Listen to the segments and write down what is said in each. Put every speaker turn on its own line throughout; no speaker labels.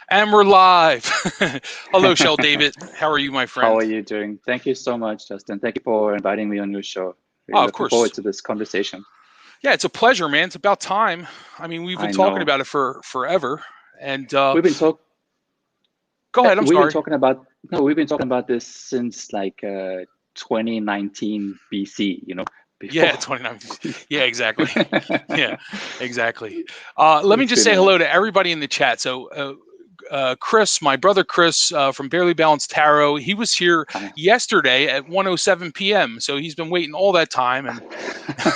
And we're live. Hello, Shell David. How are you, my
How
friend?
are you doing? Thank you so much, Justin. Thank you for inviting me on your show. Really
Oh, of
looking forward
course.
to this conversation.
Yeah, it's a pleasure, man. It's about time. I mean, we've been
I
talking
know
about it for forever. And
we've been talk
go ahead. I'm
we've been
sorry.
talking about no, we've been talking about this since 2019 BC.
Yeah,
Before.
29. Yeah, exactly. Yeah, exactly. Let me
It's
just
been
say
a
hello
while.
to everybody in the chat. So, Chris, my brother Chris from Barely Balanced Tarot, he was here
I,
yesterday at 1:07 p.m. So he's been waiting all that time, and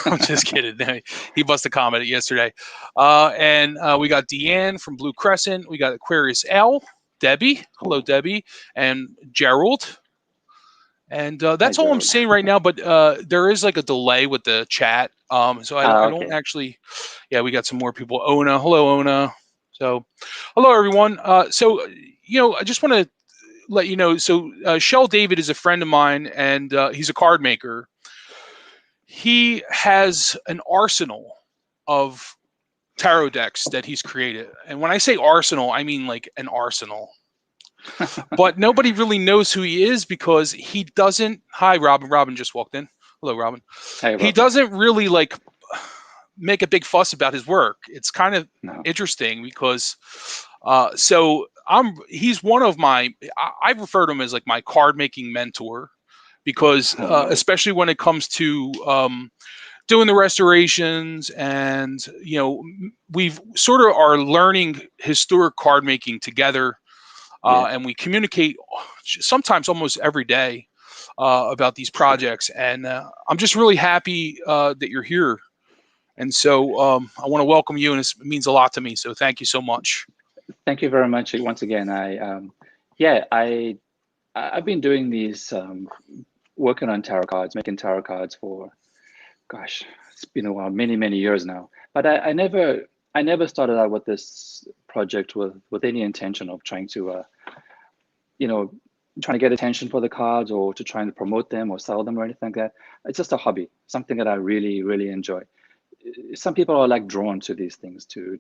I'm just kidding. He must have commented yesterday. And we got Deanne from Blue Crescent. We got Aquarius L, Debbie. Hello,
oh,
Debbie. And Gerald. And
hi,
that's all I'm
Gerald.
saying right now. But there is like a delay with the chat. So I don't
Okay.
actually. Yeah, we got some more people. Ona. Hello, Ona. So, hello, everyone. I just want to let you know. So, Shell David is a friend of mine, and he's a card maker. He has an arsenal of tarot decks that he's created. And when I say arsenal, I mean like an arsenal. But nobody really knows who he is because he doesn't. Hi, Robin. Robin just walked in. Hello, Robin.
Hey,
He
Robin.
doesn't really like make a big fuss about his work. It's kind of
No.
interesting because he's one of I refer to him as like my card making mentor because
Oh, no.
especially when it comes to doing the restorations, and we've sort of are learning historic card making together,
Yeah.
and we communicate sometimes almost every day about these
Sure.
projects, and I'm just really happy that you're here, and so I want to welcome you, and it means a lot to me, so thank you so much.
Thank you very much once again. Yeah, I've been doing these working on tarot cards, making tarot cards for, gosh, it's been a while, many years now. But I never started out with this project with any intention of trying to, you know, trying to get attention for the cards or to trying to promote them or sell them or anything like that. It's just a hobby, something that I really enjoy. Some people are like drawn to these things to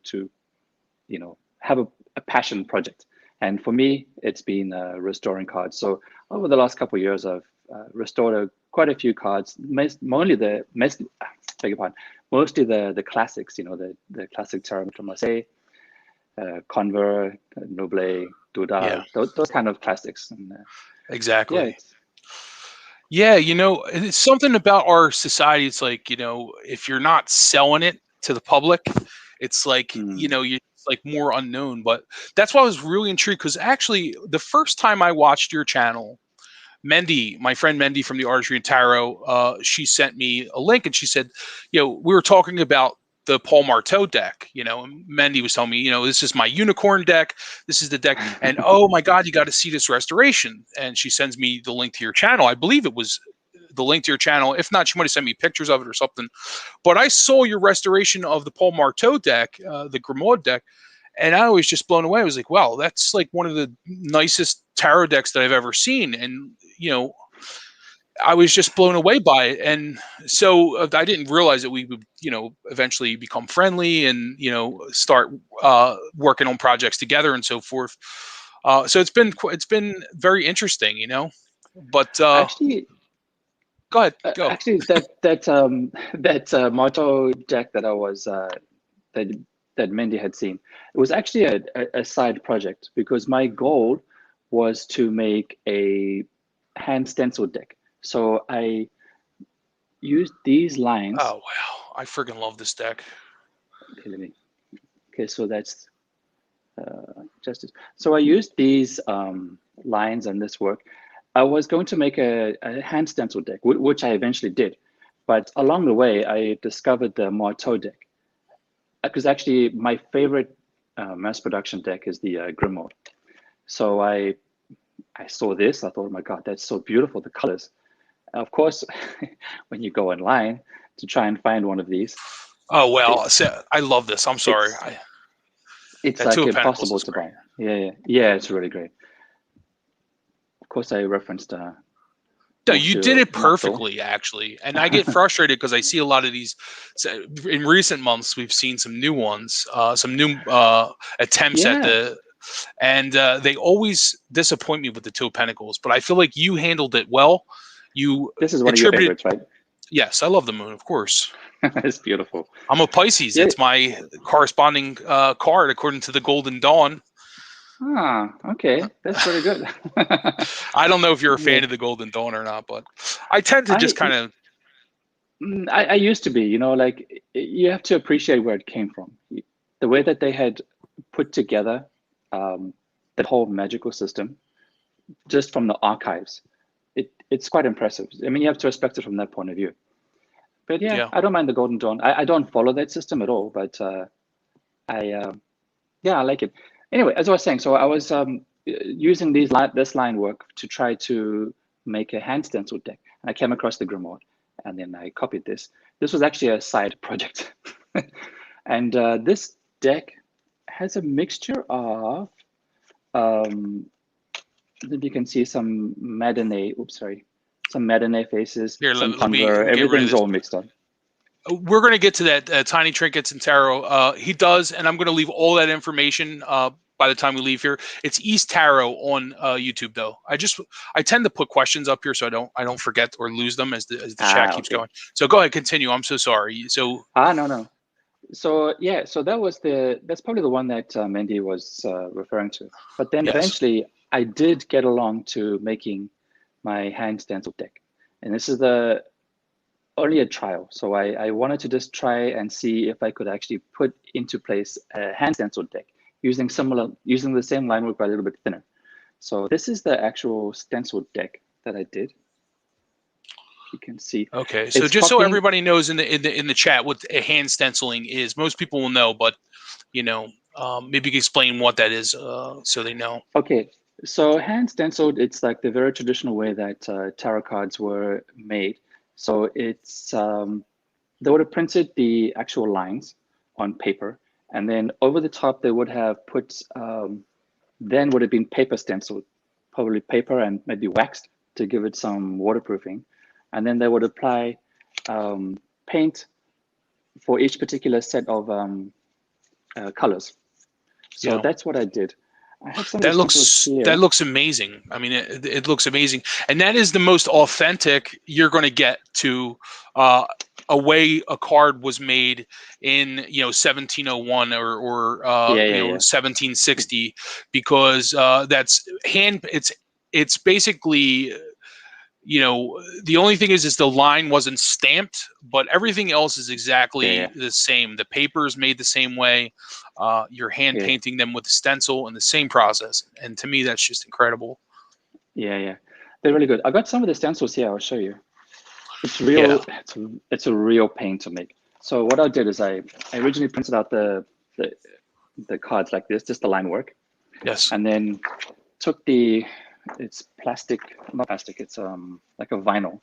have a passion project. And for me, it's been restoring cards. So over the last couple of years, I've restored quite a few cards, beg your pardon, mostly the classics, the classic Tarot Marseille, Conver, Noble,
Yeah,
Dodal, those kind of classics. And yeah,
exactly.
it's
Yeah, it's something about our society. It's like, if you're not selling it to the public, it's like,
mm,
you're like more unknown. But that's why I was really intrigued, because actually the first time I watched your channel, Mendy, my friend Mendy from the Archery and Tarot, she sent me a link, and she said, we were talking about the Paul Marteau deck, and Mendy was telling me, this is my unicorn deck. This is the deck. And oh my God, you got to see this restoration. And she sends me the link to your channel. I believe it was the link to your channel. If not, she might have sent me pictures of it or something. But I saw your restoration of the Paul Marteau deck, the Grimoire deck, and I was just blown away. I was like, wow, that's like one of the nicest tarot decks that I've ever seen. And, I was just blown away by it. And so I didn't realize that we would, eventually become friendly and, start working on projects together and so forth. So it's been very interesting, but
actually
go ahead, go.
actually that Marteau deck that I was that that Mendy had seen. It was actually a side project because my goal was to make a hand stencil deck. So I used these lines.
Oh, wow. I freaking love this deck.
Okay, okay, so that's justice. So I used these lines and this work. I was going to make a hand stencil deck, which I eventually did. But along the way, I discovered the Marteau deck. Because actually, my favorite mass production deck is the Grimoire. So I saw this, I thought, oh my God, that's so beautiful, the colors. Of course, when you go online to try and find one of these,
Oh, well,
it's
so I love this. I'm sorry.
it's it's
That Two
like
of Pentacles
impossible
is
to
great.
buy. Yeah, it's really great. Of course, I referenced
No, you did
Monsieur
it
Marteau.
perfectly, actually. And I get frustrated because I see a lot of these. In recent months, we've seen some new ones, some new attempts at
Yeah,
and they always disappoint me with the Two of Pentacles. But I feel like you handled it well. You
This is one of your
attributed.
favorites, right?
Yes, I love the moon, of course.
It's beautiful.
I'm a Pisces.
Yeah.
It's my corresponding card according to the Golden Dawn.
Ah, okay. That's pretty good.
I don't know if you're a
Yeah.
fan of the Golden Dawn or not, but I tend to just kind of.
I used to be, like you have to appreciate where it came from. The way that they had put together that whole magical system, just from the archives, it's quite impressive. I mean, you have to respect it from that point of view. But yeah,
Yeah.
I don't mind the Golden Dawn. I don't follow that system at all, but I like it. Anyway, as I was saying, so I was using this line work to try to make a hand stencil deck. And I came across the Grimoire, and then I copied this. This was actually a side project. And this deck has a mixture of, if you can see some Madone, some Madone faces,
Here,
some
let me
Hunger,
get rid of
everything's
this.
all mixed up.
We're going to get to that Tiny Trinkets and Tarot. He does, and I'm going to leave all that information by the time we leave here. It's East Tarot on YouTube, though. I tend to put questions up here so I don't forget or lose them as the chat keeps going. So go ahead, continue. I'm so sorry. So
no. So yeah, so that's probably the one that Mandy was referring to. But then eventually, I did get along to making my hand stencil deck, and this is only a trial. So I wanted to just try and see if I could actually put into place a hand stencil deck using the same line work but a little bit thinner. So this is the actual stencil deck that I did. You can see.
Okay, so just so everybody knows in the chat what a hand stenciling is, most people will know, but maybe you can explain what that is so they know.
Okay, so hand stenciled, it's like the very traditional way that tarot cards were made. So it's they would have printed the actual lines on paper, and then over the top they would have put then would have been paper stenciled, probably paper and maybe waxed to give it some waterproofing. And then they would apply paint for each particular set of colors. So that's what I did. I have some
that looks amazing. I mean, it looks amazing, and that is the most authentic you're going to get to a way a card was made in 1701 or 1760, because that's hand. It's basically. The only thing is the line wasn't stamped, but everything else is exactly the same. The paper is made the same way. You're hand painting them with the stencil and the same process. And to me, that's just incredible.
Yeah. They're really good. I got some of the stencils here. I'll show you. It's real. Yeah. It's a real pain to make. So what I did is I originally printed out the cards like this, just the line work.
Yes.
And then took it's plastic, not plastic, it's like a vinyl.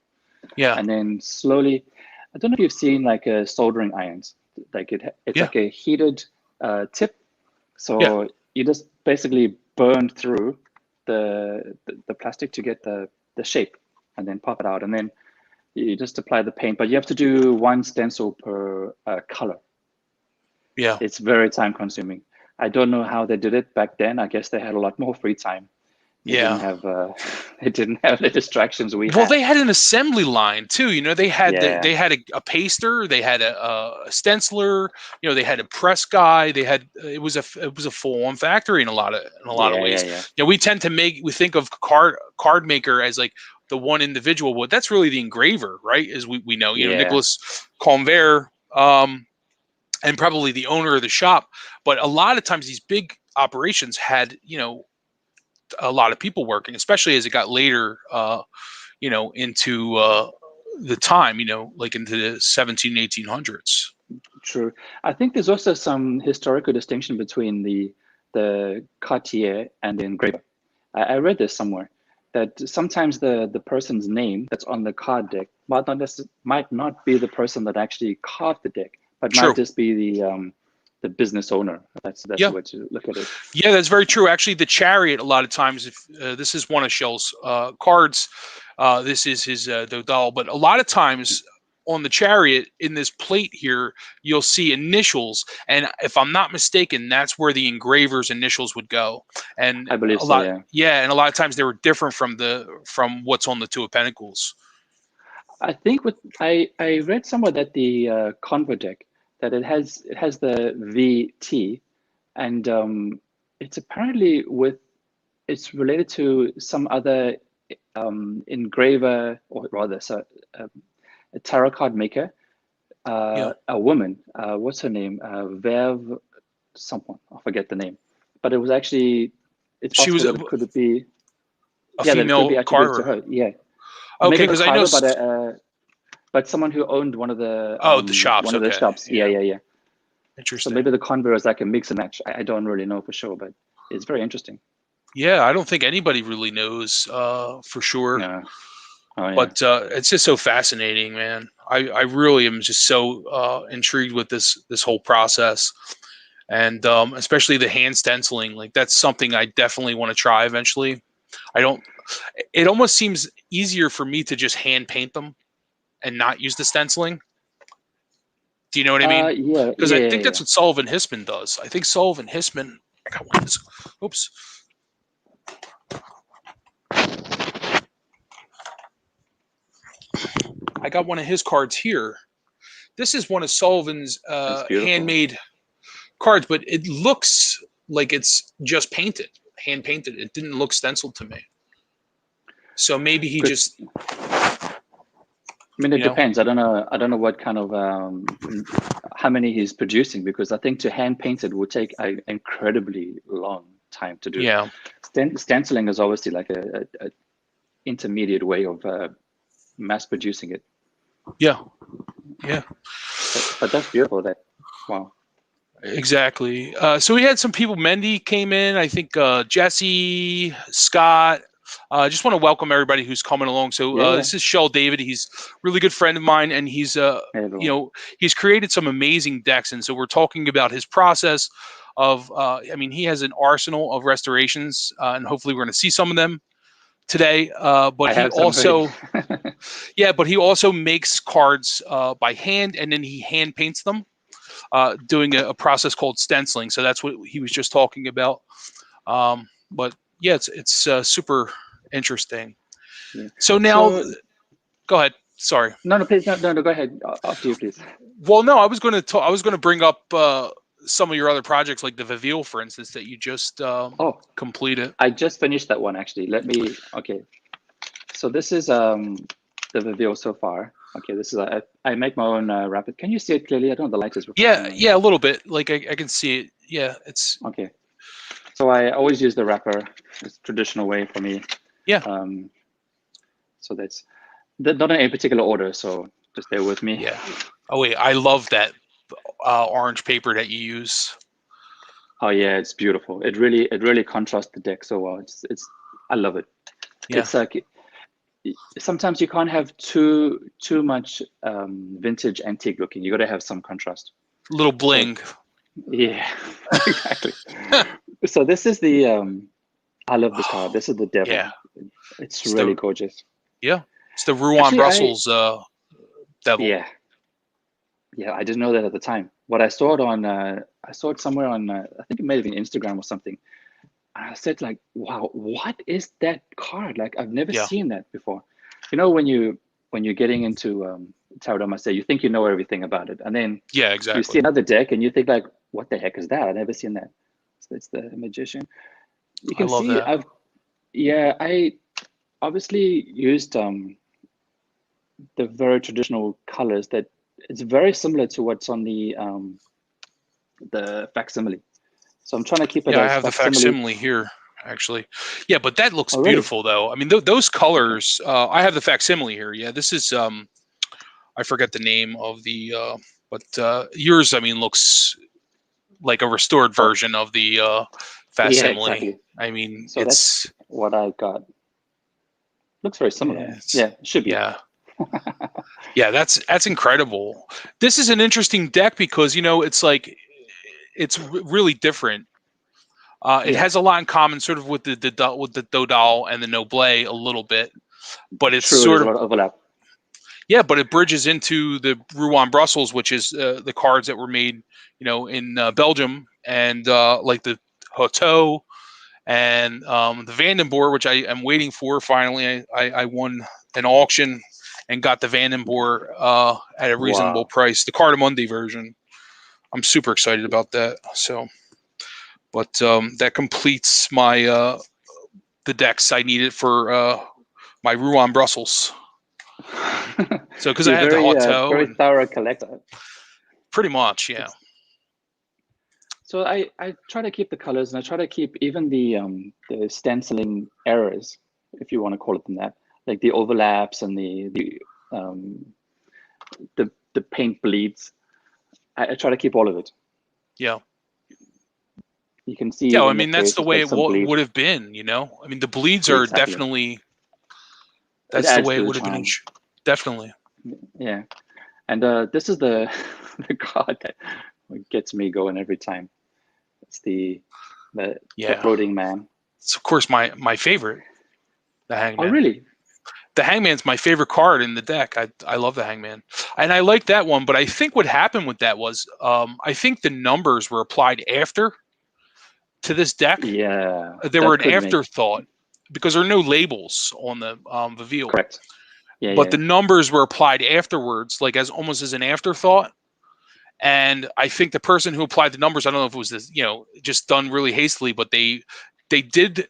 Yeah.
And then slowly, I don't know if you've seen like soldering irons, like it's like a heated tip. So you just basically burn through the plastic to get the shape and then pop it out. And then you just apply the paint, but you have to do one stencil per color.
Yeah.
It's very time consuming. I don't know how they did it back then. I guess they had a lot more free time. They didn't have the distractions we had.
Well, they had an assembly line too. They had they had a paster, they had a stenciler. They had a press guy. It was a full-on factory in a lot of ways.
Yeah.
We tend to we think of card maker as like the one individual, but that's really the engraver, right? As we know, Nicholas Convert, and probably the owner of the shop. But a lot of times these big operations had a lot of people working, especially as it got later, into the time, like into the 1800s.
True. I think there's also some historical distinction between the cartier and the engraver. I read this somewhere, that sometimes the person's name that's on the card deck might not be the person that actually carved the deck, but might just be the business owner. That's the way to look at it.
Yeah, that's very true. Actually, the Chariot, a lot of times, if this is one of Shell's cards, this is his Dodal, but a lot of times on the chariot in this plate here, you'll see initials, and if I'm not mistaken, that's where the engraver's initials would go. And
I believe
a
so.
lot,
Yeah.
yeah, and a lot of times they were different from what's on the Two of Pentacles.
I think I read somewhere that the Convo deck, that it has the VT, and it's apparently it's related to some other engraver, or rather, so a tarot card maker,
Yeah,
a woman. What's her name? Verve, someone. I forget the name. But it was actually. It's
she
possible
was
that it could be.
a
Yeah, that it could be
female
attributed to
carver.
her. Yeah, or
Okay,
maybe the
because I know.
carver, but someone who owned one of the
Oh, the shops.
one of the
Okay,
shops. Yeah,
yeah,
yeah, yeah. So
interesting.
maybe the convo is like a mix and match. I don't really know for sure, but it's very interesting.
Yeah, I don't think anybody really knows for sure.
Yeah. Oh yeah.
But it's just so fascinating, man. I really am just so intrigued with this whole process, and especially the hand stenciling. Like that's something I definitely want to try eventually. I don't. It almost seems easier for me to just hand paint them and not use the stenciling. Do you know what I mean?
Yeah,
Because
yeah,
I
yeah,
think that's
yeah.
what Sullivan Hisman does. I think Sullivan Hisman. I got one of his. Oops. I got one of his cards here. This is one of Sullivan's
It's beautiful.
handmade cards, but it looks like it's just painted, hand painted. It didn't look stenciled to me. So maybe he
Because
just,
I mean,
you
it
know,
depends. I don't know. I don't know what kind of how many he's producing, because I think to hand paint it would take an incredibly long time to do.
yeah,
Stenciling is obviously like a intermediate way of mass producing it.
yeah, yeah,
But that's beautiful. That wow.
exactly. So we had some people. Mendy came in. I think Jesse, Scott. I just want to welcome everybody who's coming along. So
Yeah, yeah.
this is Shell David. He's a really good friend of mine, and he's
Hey,
you
everyone.
know, he's created some amazing decks. And so we're talking about his process of. I mean, he has an arsenal of restorations, and hopefully we're going to see some of them today. But
I
he
have some already.
also, yeah, but he also makes cards by hand, and then he hand paints them, doing a process called stenciling. So that's what he was just talking about. But yeah, it's super interesting.
Yeah.
So now,
So
go ahead. Sorry.
no, no, please, no, no, no. Go ahead. After you, please.
Well, no, I was going to talk. I was going to bring up some of your other projects, like the Vieville, for instance, that you just
Oh,
completed.
I just finished that one actually. Let me. Okay. So this is the Vieville so far. Okay, this is I make my own rapid. Can you see it clearly? I don't know, the light is reflecting
Yeah,
on it.
yeah, a little bit. Like I can see it. Yeah, it's
Okay, so I always use the wrapper. It's traditional way for me.
yeah,
So that's not in any particular order. So just bear with me.
yeah. Oh wait, I love that orange paper that you use.
Oh yeah, it's beautiful. It really contrasts the deck so well. It's I love it.
Yeah,
It's like sometimes you can't have too much vintage antique looking. You got to have some contrast.
little
So
bling.
yeah, exactly. So this is the I love this card. This is the
Yeah,
devil. It's
it's
really
the
gorgeous.
yeah, it's the Ruan
Actually, I
Brussels devil.
yeah, yeah, I didn't know that at the time. But I saw it on I saw it somewhere on I think it might have been Instagram or something. And I said like, wow, what is that card? Like I've never
Yeah,
seen that before. You know, when you're getting into tarot, I must say you think you know everything about it, and then
yeah,
you see
exactly.
another deck and you think like, what the heck is that? I've never seen that. So it's the magician. You
I
can
love
see
that.
I obviously used the very traditional colors that it's very similar to what's on the facsimile. So I'm trying to keep it
Yeah, I
as
have the
facsimile.
facsimile here, actually. Yeah, but that looks
Oh, really?
beautiful, though. I mean, those
Okay.
colors. I have the facsimile here. Yeah, this is. I forget the name of the. But yours, I mean, looks like a restored
Oh,
version of the
yeah,
facsimile.
exactly.
I mean,
So
it's
that's what I got. Looks very similar.
yeah, it's
Yeah, should be.
yeah, yeah. That's incredible. This is an interesting deck because it's like it's really different. It
Yeah,
has a lot in common, sort of with with the Dodal and the Noble a little bit, but it's
true.
sort
There's a
of
lot of overlap.
Yeah, but it bridges into the Rouen Brussels, which is the cards that were made, in Belgium, and like the Hoteau and the Vandenborre, which I am waiting for. Finally, I won an auction and got the Vandenborre at a reasonable
Wow.
price, the Cardamundi version. I'm super excited about that. So, but that completes my the decks I needed for my Rouen Brussels. So, because I
You're
have the Hoteau
very
and
thorough collector.
pretty much, yeah.
So I try to keep the colors, and I try to keep even the stenciling errors, if you want to call it that, like the overlaps and um, the paint bleeds. I try to keep all of it.
Yeah.
You can see
Yeah, well, I
in the
mean that's the
faces
way
like
it
some bleed.
would have been. I mean the bleeds
Yeah,
are
exactly.
definitely
It
that's the
adds
way
to
it
the
would have been.
charm.
Definitely.
Yeah, and this is the the card that gets me going every time. It's the
Yeah.
floating man.
It's of course my favorite, the
Oh,
Hangman.
really?
The Hangman's my favorite card in the deck. I love the Hangman, and I like that one. But I think what happened with that was I think the numbers were applied after to this deck.
Yeah,
They were
that
an
could make
afterthought because there are no labels on the Vieville,
correct. Yeah,
but
yeah,
the numbers were applied afterwards, like as almost as an afterthought. And I think the person who applied the numbers, I don't know if it was this, just done really hastily, but they did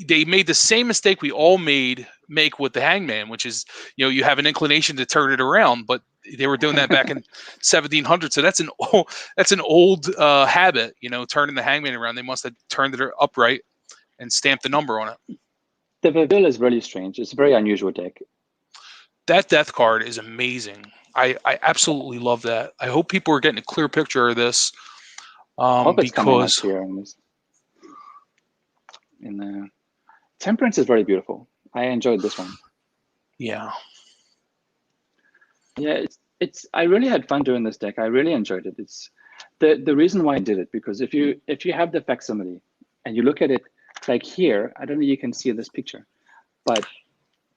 they made the same mistake we all make with the Hangman, which is you have an inclination to turn it around, but they were doing that back in 1700. So that's an old habit, turning the Hangman around. They must have turned it upright and stamped the number on it.
The Vieville is really strange. It's a very unusual deck.
That death card is amazing. I absolutely love that. I hope people are getting a clear picture of this
I hope it's coming up
because
here in this. In the Temperance is very beautiful. I enjoyed this one.
yeah.
Yeah, it's. I really had fun doing this deck. I really enjoyed it. It's the reason why I did it, because if you have the facsimile and you look at it like here, I don't know if you can see in this picture, but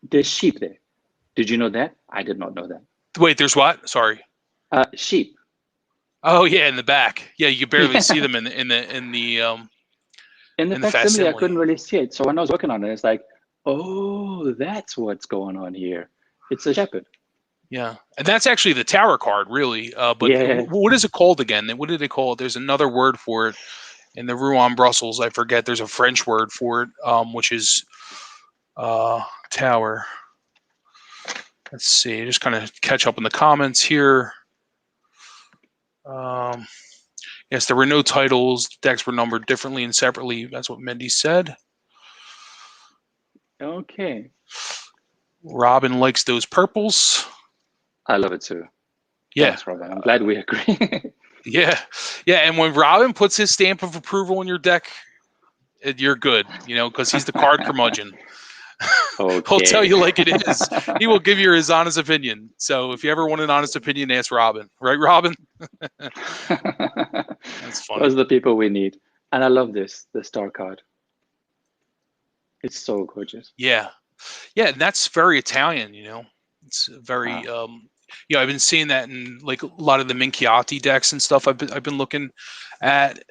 there's sheep there. Did you know that? I did not know that.
Wait, there's what? Sorry.
Sheep.
Oh yeah, in the back. Yeah, you can barely see
Yeah.
them in
In the
the
facsimile, I
facsimile.
couldn't really see it. So when I was working on it, it's like, oh, that's what's going on here. It's a shepherd.
Yeah, and that's actually the tower card, really. But
Yeah.
what is it called again? What did they call it? There's another word for it in the Rouen Brussels. I forget. There's a French word for it, which is tower. Let's see. Just kind of catch up in the comments here. Yes, there were no titles. Decks were numbered differently and separately. That's what Mendy said.
Okay.
Robin likes those purples.
I love it too.
Yeah.
Thanks, Robin. I'm glad we agree.
Yeah. Yeah. And when Robin puts his stamp of approval on your deck, you're good, because he's the card curmudgeon.
Okay.
He'll tell you like it is. He will give you his honest opinion. So if you ever want an honest opinion, ask Robin. Right, Robin? That's funny.
Those are the people we need. And I love the star card. It's so gorgeous.
Yeah. Yeah, and that's very Italian, It's very I've been seeing that in like a lot of the Minchiati decks and stuff I've been looking at.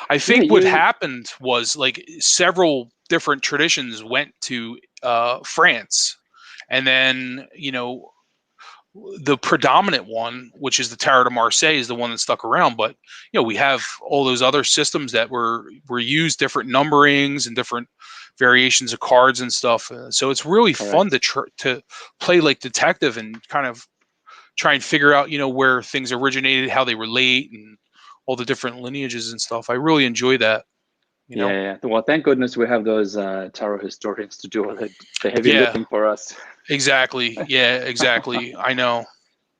I think what happened was like several different traditions went to France, and then the predominant one, which is the Tarot de Marseille, is the one that stuck around. But we have all those other systems that were used, different numberings and different variations of cards and stuff. So it's really fun to play like detective and kind of try and figure out where things originated, how they relate, and all the different lineages and stuff. I really enjoy that.
Yeah. Well, thank goodness we have those tarot historians to do all the heavy lifting for us.
Exactly. Yeah, exactly. I know.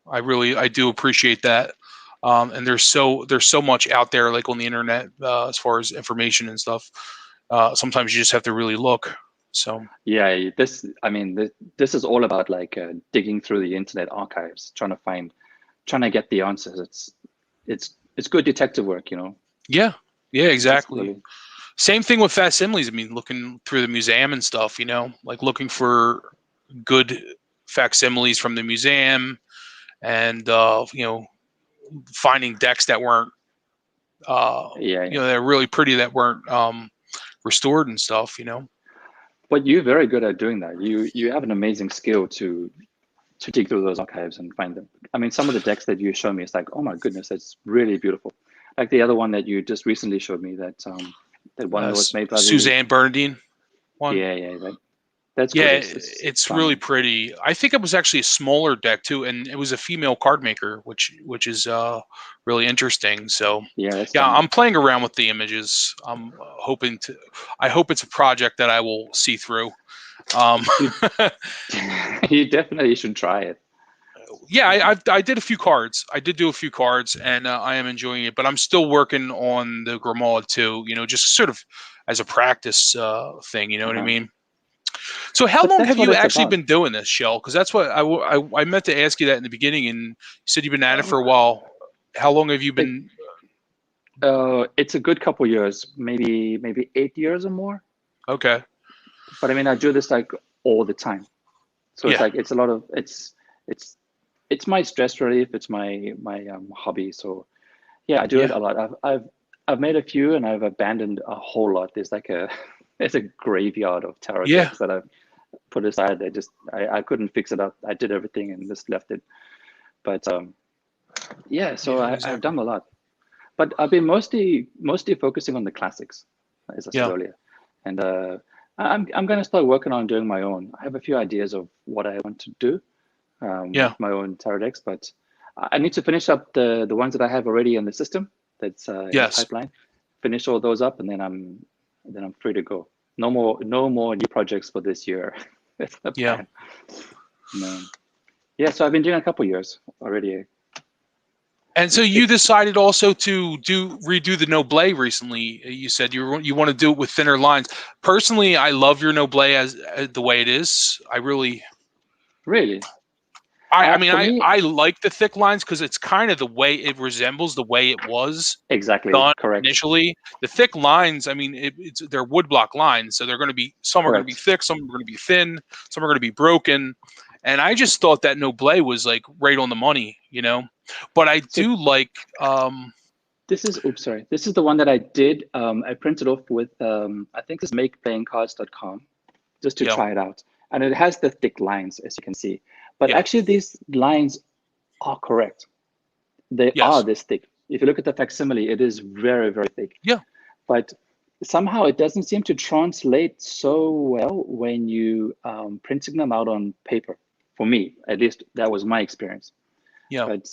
I do appreciate that. And there's so much out there, like on the internet, as far as information and stuff. Sometimes you just have to really look. So
yeah, this is all about like digging through the internet archives, trying to get the answers. It's good detective work,
Yeah, exactly.
Really...
Same thing with facsimiles. I mean, looking through the museum and stuff, like looking for good facsimiles from the museum, and finding decks that weren't they're really pretty, that weren't restored and stuff.
But you're very good at doing that. You have an amazing skill to dig through those archives and find them. I mean, some of the decks that you show me, it's like, oh my goodness, that's really beautiful. Like the other one that you just recently showed me, that one that was made by
Suzanne Bernadine one.
Yeah, that's
Yeah,
good.
it's really pretty. I think it was actually a smaller deck too, and it was a female card maker, which is really interesting. So
yeah,
I'm playing around with the images. I'm hoping to. I hope it's a project that I will see through.
You definitely should try it.
Yeah, I did a few cards. I did do a few cards, and I am enjoying it. But I'm still working on the Grimoire too. Just sort of as a practice thing. You know what I mean? So how long have you actually been doing this, Shell? Because that's what I meant to ask you that in the beginning, and you said you've been at it for a while. How long have you been?
It's a good couple years, maybe 8 years or more.
Okay.
But I mean, I do this like all the time, so it's like it's a lot of it's my stress relief. It's my hobby. So yeah, I do it a lot. I've made a few, and I've abandoned a whole lot. There's like there's a graveyard of tarot decks that I've put aside. I couldn't fix it up. I did everything and just left it. But I've done a lot. But I've been mostly focusing on the classics, as I said earlier. And I'm going to start working on doing my own. I have a few ideas of what I want to do with my own tarot decks, but I need to finish up the ones that I have already in the system. That's in the pipeline. Finish all those up, and then I'm free to go. No more new projects for this year. That's the plan. No. Yeah, so I've been doing a couple years already.
And so you decided also to redo the Noble recently. You said you want to do it with thinner lines. Personally, I love your Noble as the way it is. I really. I like the thick lines because it's kind of the way it resembles the way it was done initially. The thick lines, I mean, they're woodblock lines, so they're going to be some are going to be thick, some are going to be thin, some are going to be broken. And I just thought that Noble was like right on the money, But I do like.
This is the one that I did. I printed off with I think it's makeplayingcards.com just to try it out, and it has the thick lines, as you can see. But actually, these lines are correct. They are this thick. If you look at the facsimile, it is very, very thick.
Yeah.
But somehow it doesn't seem to translate so well when you printing them out on paper. For me, at least, that was my experience.
Yeah.
But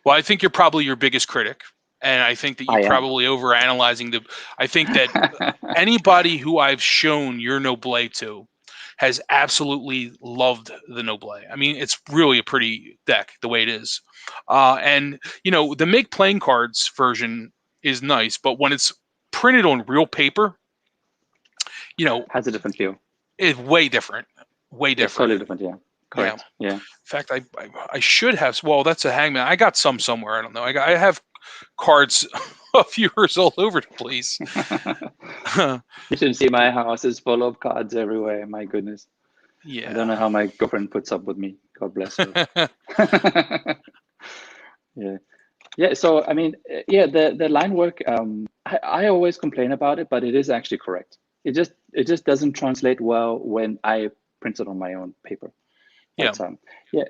well, I think you're probably your biggest critic. And I think that you're probably overanalyzing I think that anybody who I've shown your Noble to has absolutely loved the Noble. I mean, it's really a pretty deck the way it is. And, the Make Playing Cards version is nice, but when it's printed on real paper,
has a different feel.
It's way different. Way different.
It's totally different, yeah. Correct. Yeah.
In fact, I should have. Well, that's a hangman. I got some somewhere. I don't know. I have cards of yours all over the place.
You should see my house is full of cards everywhere. My goodness.
Yeah.
I don't know how my girlfriend puts up with me. God bless her. Yeah. Yeah. So I mean, the line work. I always complain about it, but it is actually correct. It just doesn't translate well when I print it on my own paper. But,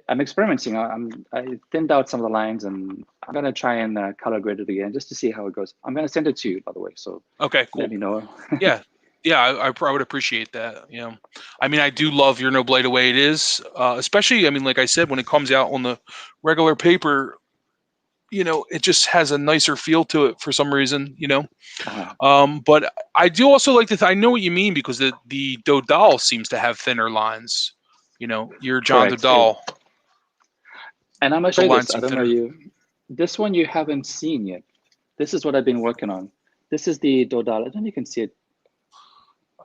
I'm experimenting. I thinned out some of the lines, and I'm gonna try and color grade it again just to see how it goes. I'm gonna send it to you, by the way. So
okay, cool.
Let me know.
Yeah, I would appreciate that. I mean, I do love your Noble the way it is, especially. I mean, like I said, when it comes out on the regular paper, it just has a nicer feel to it for some reason. But I do also like I know what you mean because the Burdell seems to have thinner lines. Your John Burdell.
And I'm going to show you this. I don't know you. This one you haven't seen yet. This is what I've been working on. This is the Burdell. I don't know if you can see it.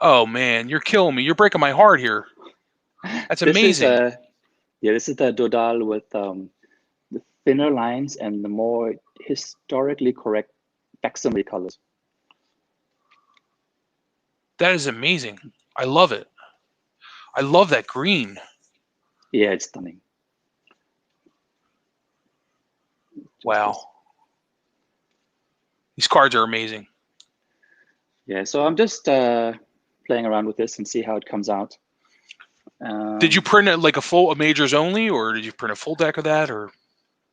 Oh, man. You're killing me. You're breaking my heart here. That's amazing.
This is the Burdell with the thinner lines and the more historically correct facsimile colors.
That is amazing. I love it. I love that green.
Yeah, it's stunning.
Wow. These cards are amazing.
Yeah, so I'm just playing around with this and see how it comes out.
Did you print it like a majors only, or did you print a full deck of that, or?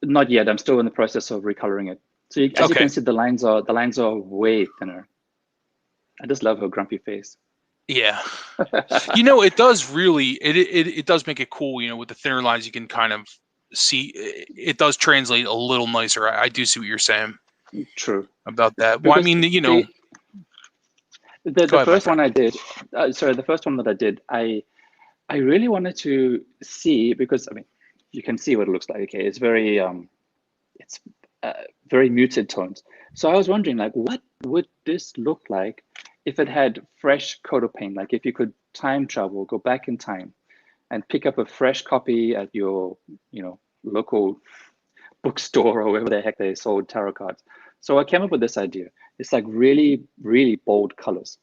Not yet. I'm still in the process of recoloring it. So as you
Okay.
can see, the lines are way thinner. I just love her grumpy face.
Yeah. It does really, it does make it cool, with the thinner lines, you can kind of see, it does translate a little nicer. I do see what you're saying.
True.
About that. Well, I mean,
the
go ahead, my
first one
friend.
I did, the first one that I did, I really wanted to see, because, I mean, you can see what it looks like. Okay, it's very, it's very muted tones. So I was wondering, like, what would this look like if it had fresh coat of paint? Like if you could time travel, go back in time and pick up a fresh copy at your, local bookstore or wherever the heck they sold tarot cards. So I came up with this idea. It's like really, really bold colors.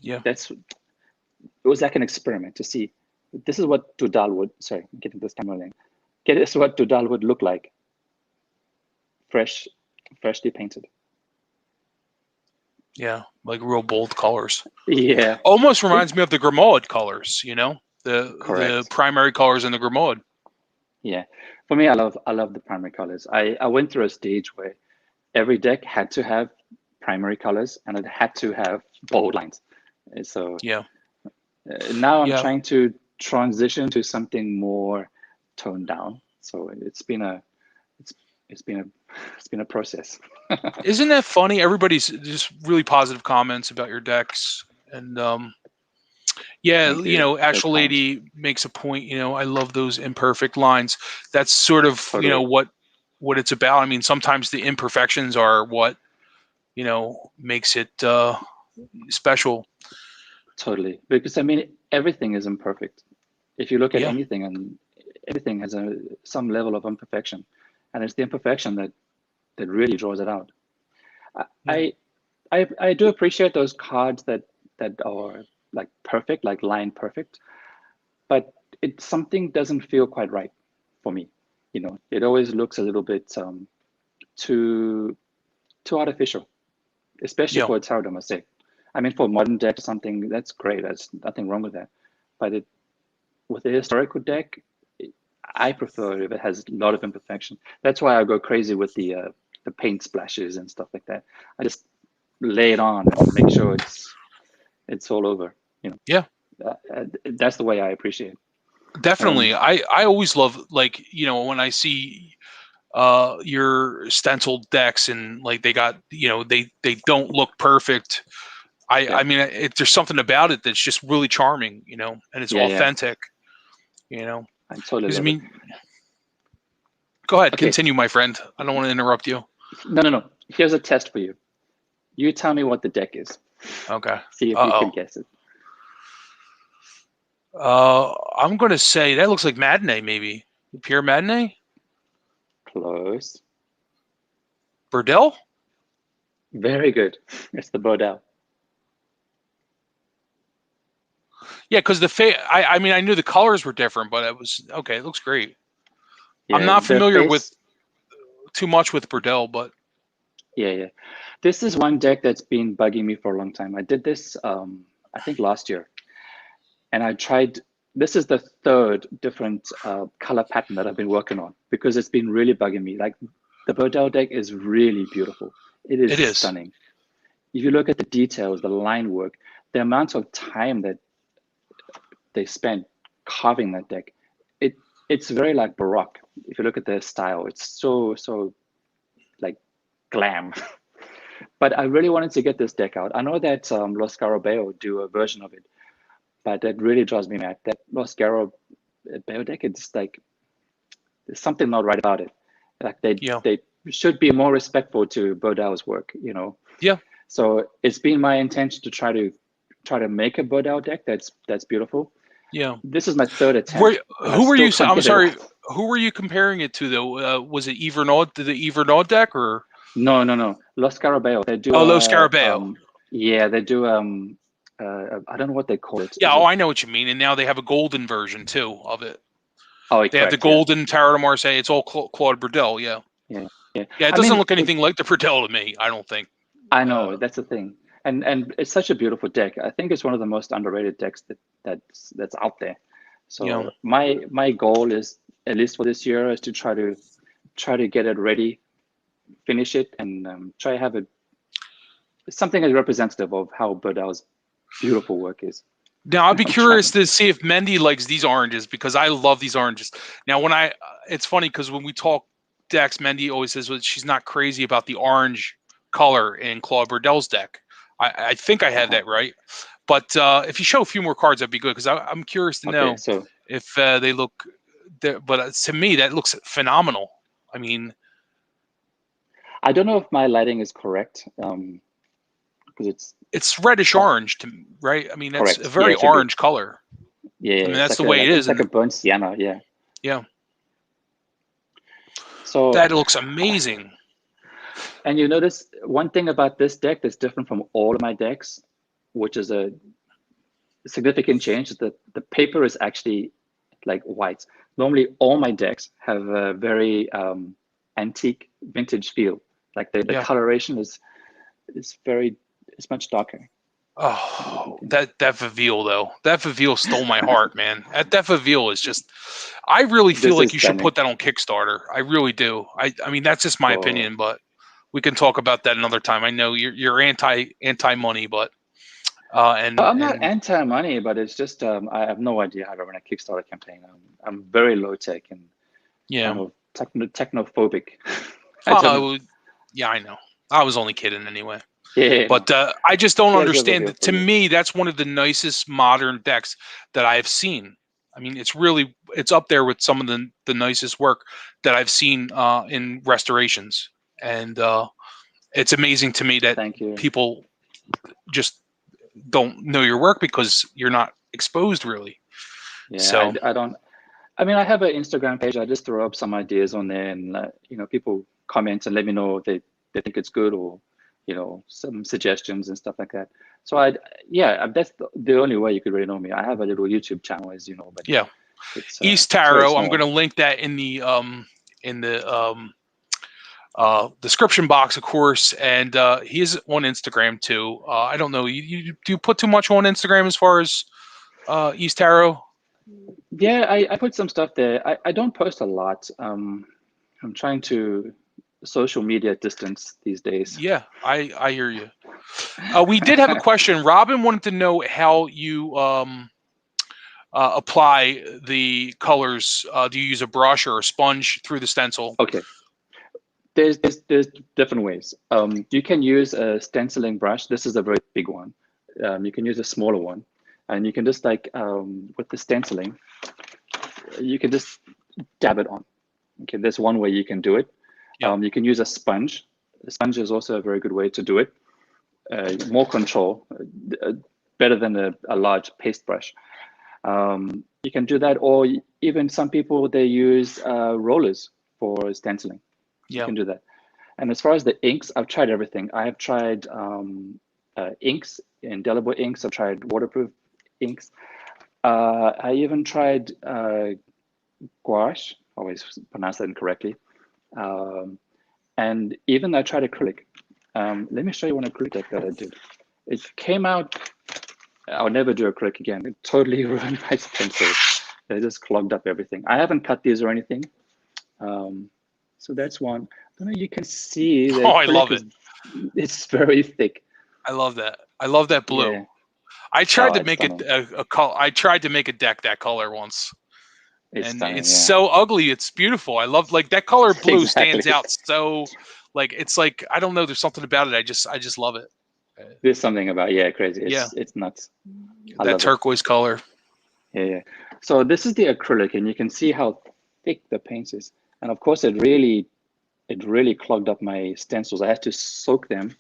Yeah.
It was like an experiment to see. This is what Burdell would, sorry, I'm getting this camera link. This is what Burdell would look like. Freshly painted.
Yeah, like real bold colors.
Yeah.
Almost reminds me of the Grimaud colors, the
Correct.
primary colors in the Grimaud.
Yeah. For me, I love the primary colors. I went through a stage where every deck had to have primary colors and it had to have bold lines. So
Yeah.
Now I'm
Yeah.
trying to transition to something more toned down. So it's been a process.
Isn't that funny? Everybody's just really positive comments about your decks, and yeah,
Thank you. So
Actual
kind.
Lady makes a point. I love those imperfect lines. That's sort of
Totally.
what it's about. I mean, sometimes the imperfections are what makes it special.
Totally. Because I mean, everything is imperfect. If you look at
Yeah.
anything, and everything has some level of imperfection, and it's the imperfection that really draws it out.
Yeah.
I do appreciate those cards that are like perfect, like line perfect, but something doesn't feel quite right for me. It always looks a little bit too artificial, especially
Yeah.
for a tarot, I must say. I mean, for a modern deck or something, that's great. There's nothing wrong with that. But with a historical deck, I prefer if it has a lot of imperfection. That's why I go crazy with the paint splashes and stuff like that. I just lay it on and make sure it's all over.
Yeah.
That's the way I appreciate it.
Definitely. I always love, like, when I see your stenciled decks and like they got, they don't look perfect.
Yeah.
I mean, there's something about it that's just really charming, and it's
Yeah.
authentic,
I totally
because I
love it.
mean, go ahead,
Okay.
continue, my friend. I don't want to interrupt you.
No. Here's a test for you. You tell me what the deck is.
Okay.
See if you can guess it.
I'm gonna say that looks like Matinee, maybe Pierre Matinee,
Close.
Burdell.
Very good. It's the Burdell.
Yeah, because I mean, I knew the colors were different, but it was okay. It looks great.
Yeah,
I'm not
the
familiar with
face.
too much with Burdell, but
Yeah. This is one deck that's been bugging me for a long time. I did this, I think last year, and I tried. This is the third different color pattern that I've been working on because it's been really bugging me. Like the Burdell deck is really beautiful. It is
it is.
stunning. If you look at the details, the line work, the amount of time that they spent carving that deck, it's very like Baroque. If you look at the style, it's so like glam. But I really wanted to get this deck out. I know that Los Scarabeo do a version of it, but that really drives me mad. That Los Scarabeo deck, it's like there's something not right about it. Like
Yeah.
they should be more respectful to Burdell's work,
Yeah.
So it's been my intention to try to make a Burdell deck that's beautiful.
Yeah.
This is my third attempt, and I
Who were
still
you?
can't
I'm
get it
sorry.
right.
Who were you comparing it to, though? Was it the Evernaud deck, or
No. Los Scarabeo. They do
Los Scarabeo?
yeah, they do I don't know what they call it.
Yeah.
Is
Oh,
it
I know what you mean. And now they have a golden version too of it.
Oh,
They have the
correct. Yeah.
golden Tarot de Marseille. It's all Claude Burdell. Yeah.
Yeah. Yeah.
Yeah. It
I
doesn't
mean,
look anything like the Burdell to me. I don't think.
I
Uh,
know that's the thing, and it's such a beautiful deck. I think it's one of the most underrated decks that's out there.
you know.
So my goal is, at least for this year, is to try to get it ready, finish it, and try to have it something as representative of how Burdell's beautiful work is.
Now I'd be
I'm trying.
curious to see if Mendy likes these oranges because I love these oranges. Now when it's funny because when we talk decks, Mendy always says well, she's not crazy about the orange color in Claude Burdell's deck. I think I have that right, but if you show a few more cards, that'd be good because I'm curious to
Okay,
know
so
if they look. But to me, that looks phenomenal. I mean,
I don't know if my lighting is correct, because
it's reddish
uh,
orange to me, right? I mean, that's a
correct. Yeah,
very
it should be.
orange color.
Yeah,
I mean,
it's
that's
like
the
a
way it
like
is,
it's like a
and
burnt sienna. Yeah.
yeah,
So,
that looks amazing.
and you notice one thing about this deck that's different from all of my decks, which is a significant change, is that the paper is actually like white. Normally, all my decks have a very antique, vintage feel. Like the
Yeah.
coloration is very, it's much darker.
Oh, that Vieville though. That Vieville stole my heart, man. That Vieville is just. I really feel
This
like
is
you should
stunning.
put that on Kickstarter. I really do. I mean that's just my
Oh,
opinion, but we can talk about that another time. I know you're anti money, but
I'm not
and
anti-money, but it's just I have no idea how to run a Kickstarter campaign. I'm very low tech and
yeah.
kind of technophobic. I don't know.
Oh, yeah, I know. I was only kidding anyway.
Yeah, no.
But I just don't
There's a
understand.
review for
To
you.
me, that's one of the nicest modern decks that I have seen. I mean, it's up there with some of the nicest work that I've seen in restorations, and it's amazing to me that
Thank you.
people just don't know your work because you're not exposed really.
Yeah,
So
I don't. I mean, I have an Instagram page. I just throw up some ideas on there, and people comment and let me know if they think it's good, or some suggestions and stuff like that. So yeah, that's the only way you could really know me. I have a little YouTube channel, as you know, but
yeah, East
it's very
Tarot. I'm going
small.
to link that in the description box, of course, and he is on Instagram too. I don't know. Do you put too much on Instagram as far as East Tarot?
Yeah, I put some stuff there. I don't post a lot. I'm trying to social media distance these days.
Yeah, I hear you. We did have a question. Robin wanted to know how you apply the colors. Do you use a brush or a sponge through the stencil?
Okay, there's different ways. You can use a stenciling brush. This is a very big one. You can use a smaller one, and you can just with the stenciling, you can just dab it on. Okay, there's one way you can do it.
Yeah,
You can use a sponge. A sponge is also a very good way to do it. More control, better than a large paste brush. You can do that, or even some people, they use rollers for stenciling. You
yeah,
can do that. And as far as the inks, I've tried everything. I have tried inks, indelible inks. I've tried waterproof inks. I even tried gouache. Always pronounce that incorrectly. And even I tried acrylic. Let me show you one acrylic deck that I did. It came out. I'll never do acrylic again. It totally ruined my stencil. They just clogged up everything. I haven't cut these or anything. So that's one. I don't know. You can see the
oh, I
acrylic
love it.
is it's very thick.
I love that. I love that blue.
Yeah.
I tried
Oh,
to
it's
make it
stunning.
a color. I tried to make a deck that color once,
It's
and
stunning.
it's
Yeah.
so ugly. It's beautiful. I love like that color blue stands
Exactly.
out so like it's like I don't know. There's something about it. I just love it.
There's something about crazy.
Yeah,
It's nuts. I
that
love it.
turquoise color.
Yeah, yeah. So this is the acrylic, and you can see how thick the paint is. And of course, it really clogged up my stencils. I had to soak them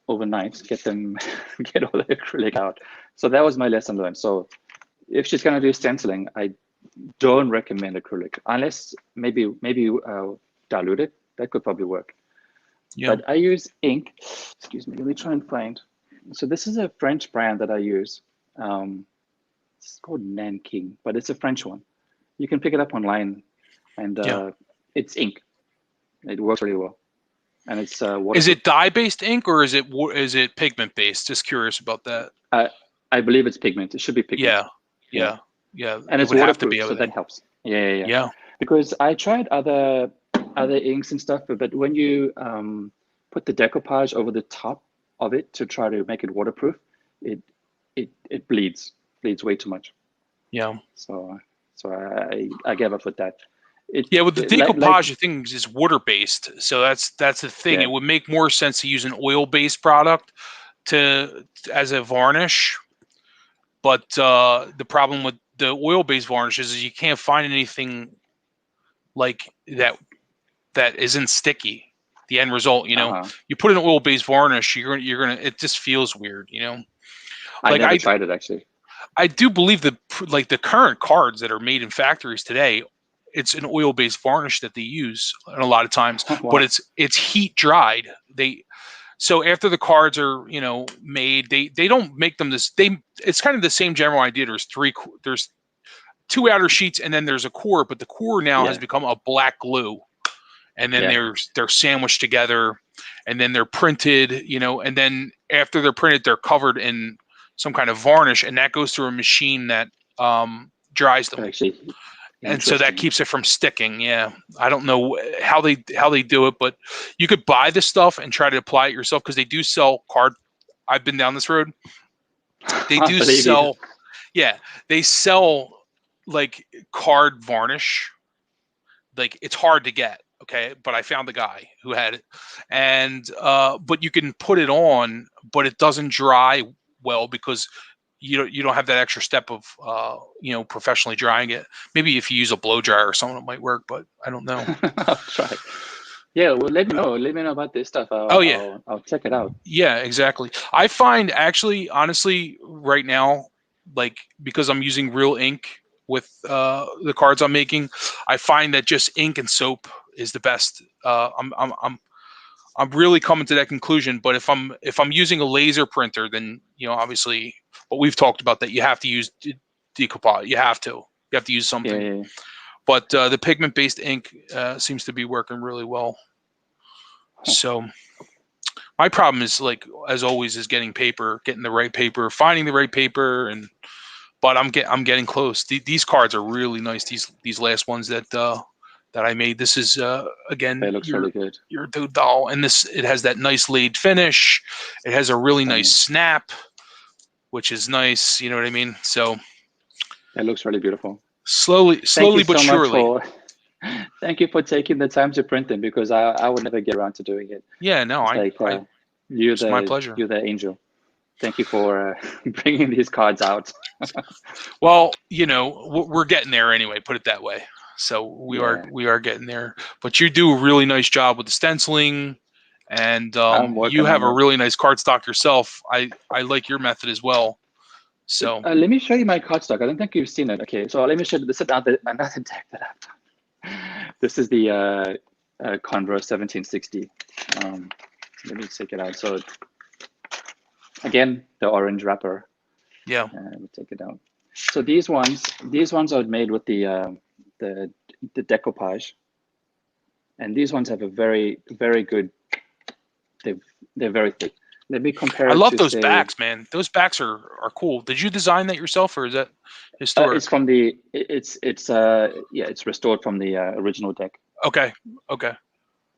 overnight, get all the acrylic out. So that was my lesson learned. So if she's gonna do stenciling, I don't recommend acrylic unless maybe dilute it. That could probably work.
Yeah,
But I use ink. Excuse me. Let me try and find. So this is a French brand that I use. It's called Nanking, but it's a French one. You can pick it up online, and
Yeah.
it's ink. It works really well, and it's
Is
waterproof.
it dye-based ink or is it pigment-based? Just curious about that.
I believe it's pigment. It should be pigment.
Yeah.
Yeah,
Yeah. Yeah.
and
It
it's
would have to be,
waterproof,
I
so
would
that
think.
helps. Yeah.
Yeah.
Because I tried other inks and stuff, but when you put the decoupage over the top of it to try to make it waterproof, it bleeds way too much.
Yeah.
So I gave up with that.
Yeah, with the
Like
decoupage of things is water based, so that's the thing.
yeah,
It would make more sense to use an oil based product to as a varnish, but the problem with the oil based varnishes is you can't find anything like that isn't sticky. The end result, you put an oil based varnish, you're gonna it just feels weird,
I
Like
never tried it actually.
I do believe that like the current cards that are made in factories today, it's an oil-based varnish that they use a lot of times, but
Wow.
it's heat dried. So after the cards are made, they don't make them this. It's kind of the same general idea. There's two outer sheets and then there's a core, but the core now has
Yeah,
become a black glue, and then
yeah.
they're sandwiched together, and then they're printed, and then after they're printed, they're covered in some kind of varnish, and that goes through a machine that dries them,
Actually,
and so that
interesting.
keeps it from sticking. Yeah, I don't know how they do it, but you could buy this stuff and try to apply it yourself because they do sell card. I've been down this road. They
I
do
believe you.
sell, yeah, they sell like card varnish. Like it's hard to get, okay, but I found the guy who had it, and but you can put it on, but it doesn't dry well because you don't have that extra step of professionally drying it. Maybe if you use a blow dryer or something, it might work, but I don't know.
I'll try. Yeah, well, let me know. Let me know about this stuff.
Oh yeah,
I'll check it out.
yeah, exactly. I find actually, honestly, right now, like because I'm using real ink with the cards I'm making, I find that just ink and soap is the best. I'm really coming to that conclusion. But if I'm using a laser printer, then obviously, but we've talked about that. You have to use decoupage. You have to use
Yeah,
something.
yeah,
But the pigment based ink seems to be working really well.
yeah.
So my problem is, like as always, is getting the right paper, finding the right paper, but I'm getting close. These cards are really nice. These last ones that I made. This is again
It looks really good.
your doll, and it has that nice laid finish. It has a really nice
Stunning.
snap, which is nice. You know what I mean? So
It looks really beautiful.
slowly,
Thank you
slowly but
so much
surely.
for thank you for taking the time to print them because I would never get around to doing it.
Yeah, no,
It's like
it's my pleasure.
you're the angel. Thank you for bringing these cards out.
Well, we're getting there anyway. Put it that way. So we are
Yeah,
we are getting there. But you do a really nice job with the stenciling, and
I'm
you
working
have
on
a
it.
really nice cardstock yourself. I like your method as well. So
Let me show you my cardstock. I don't think you've seen it. Okay, so let me show you. This is another deck that I've done. This is the Converse 1760. Let me take it out. So again, the orange wrapper.
yeah,
We'll take it out. So these ones are made with the decoupage, and these ones have a very good. They're very thick. Let me compare
I
it
love
to
those
say.
backs, man. Those backs are cool. Did you design that yourself, or is that historic?
It's from the yeah, it's restored from the original deck.
Okay, okay,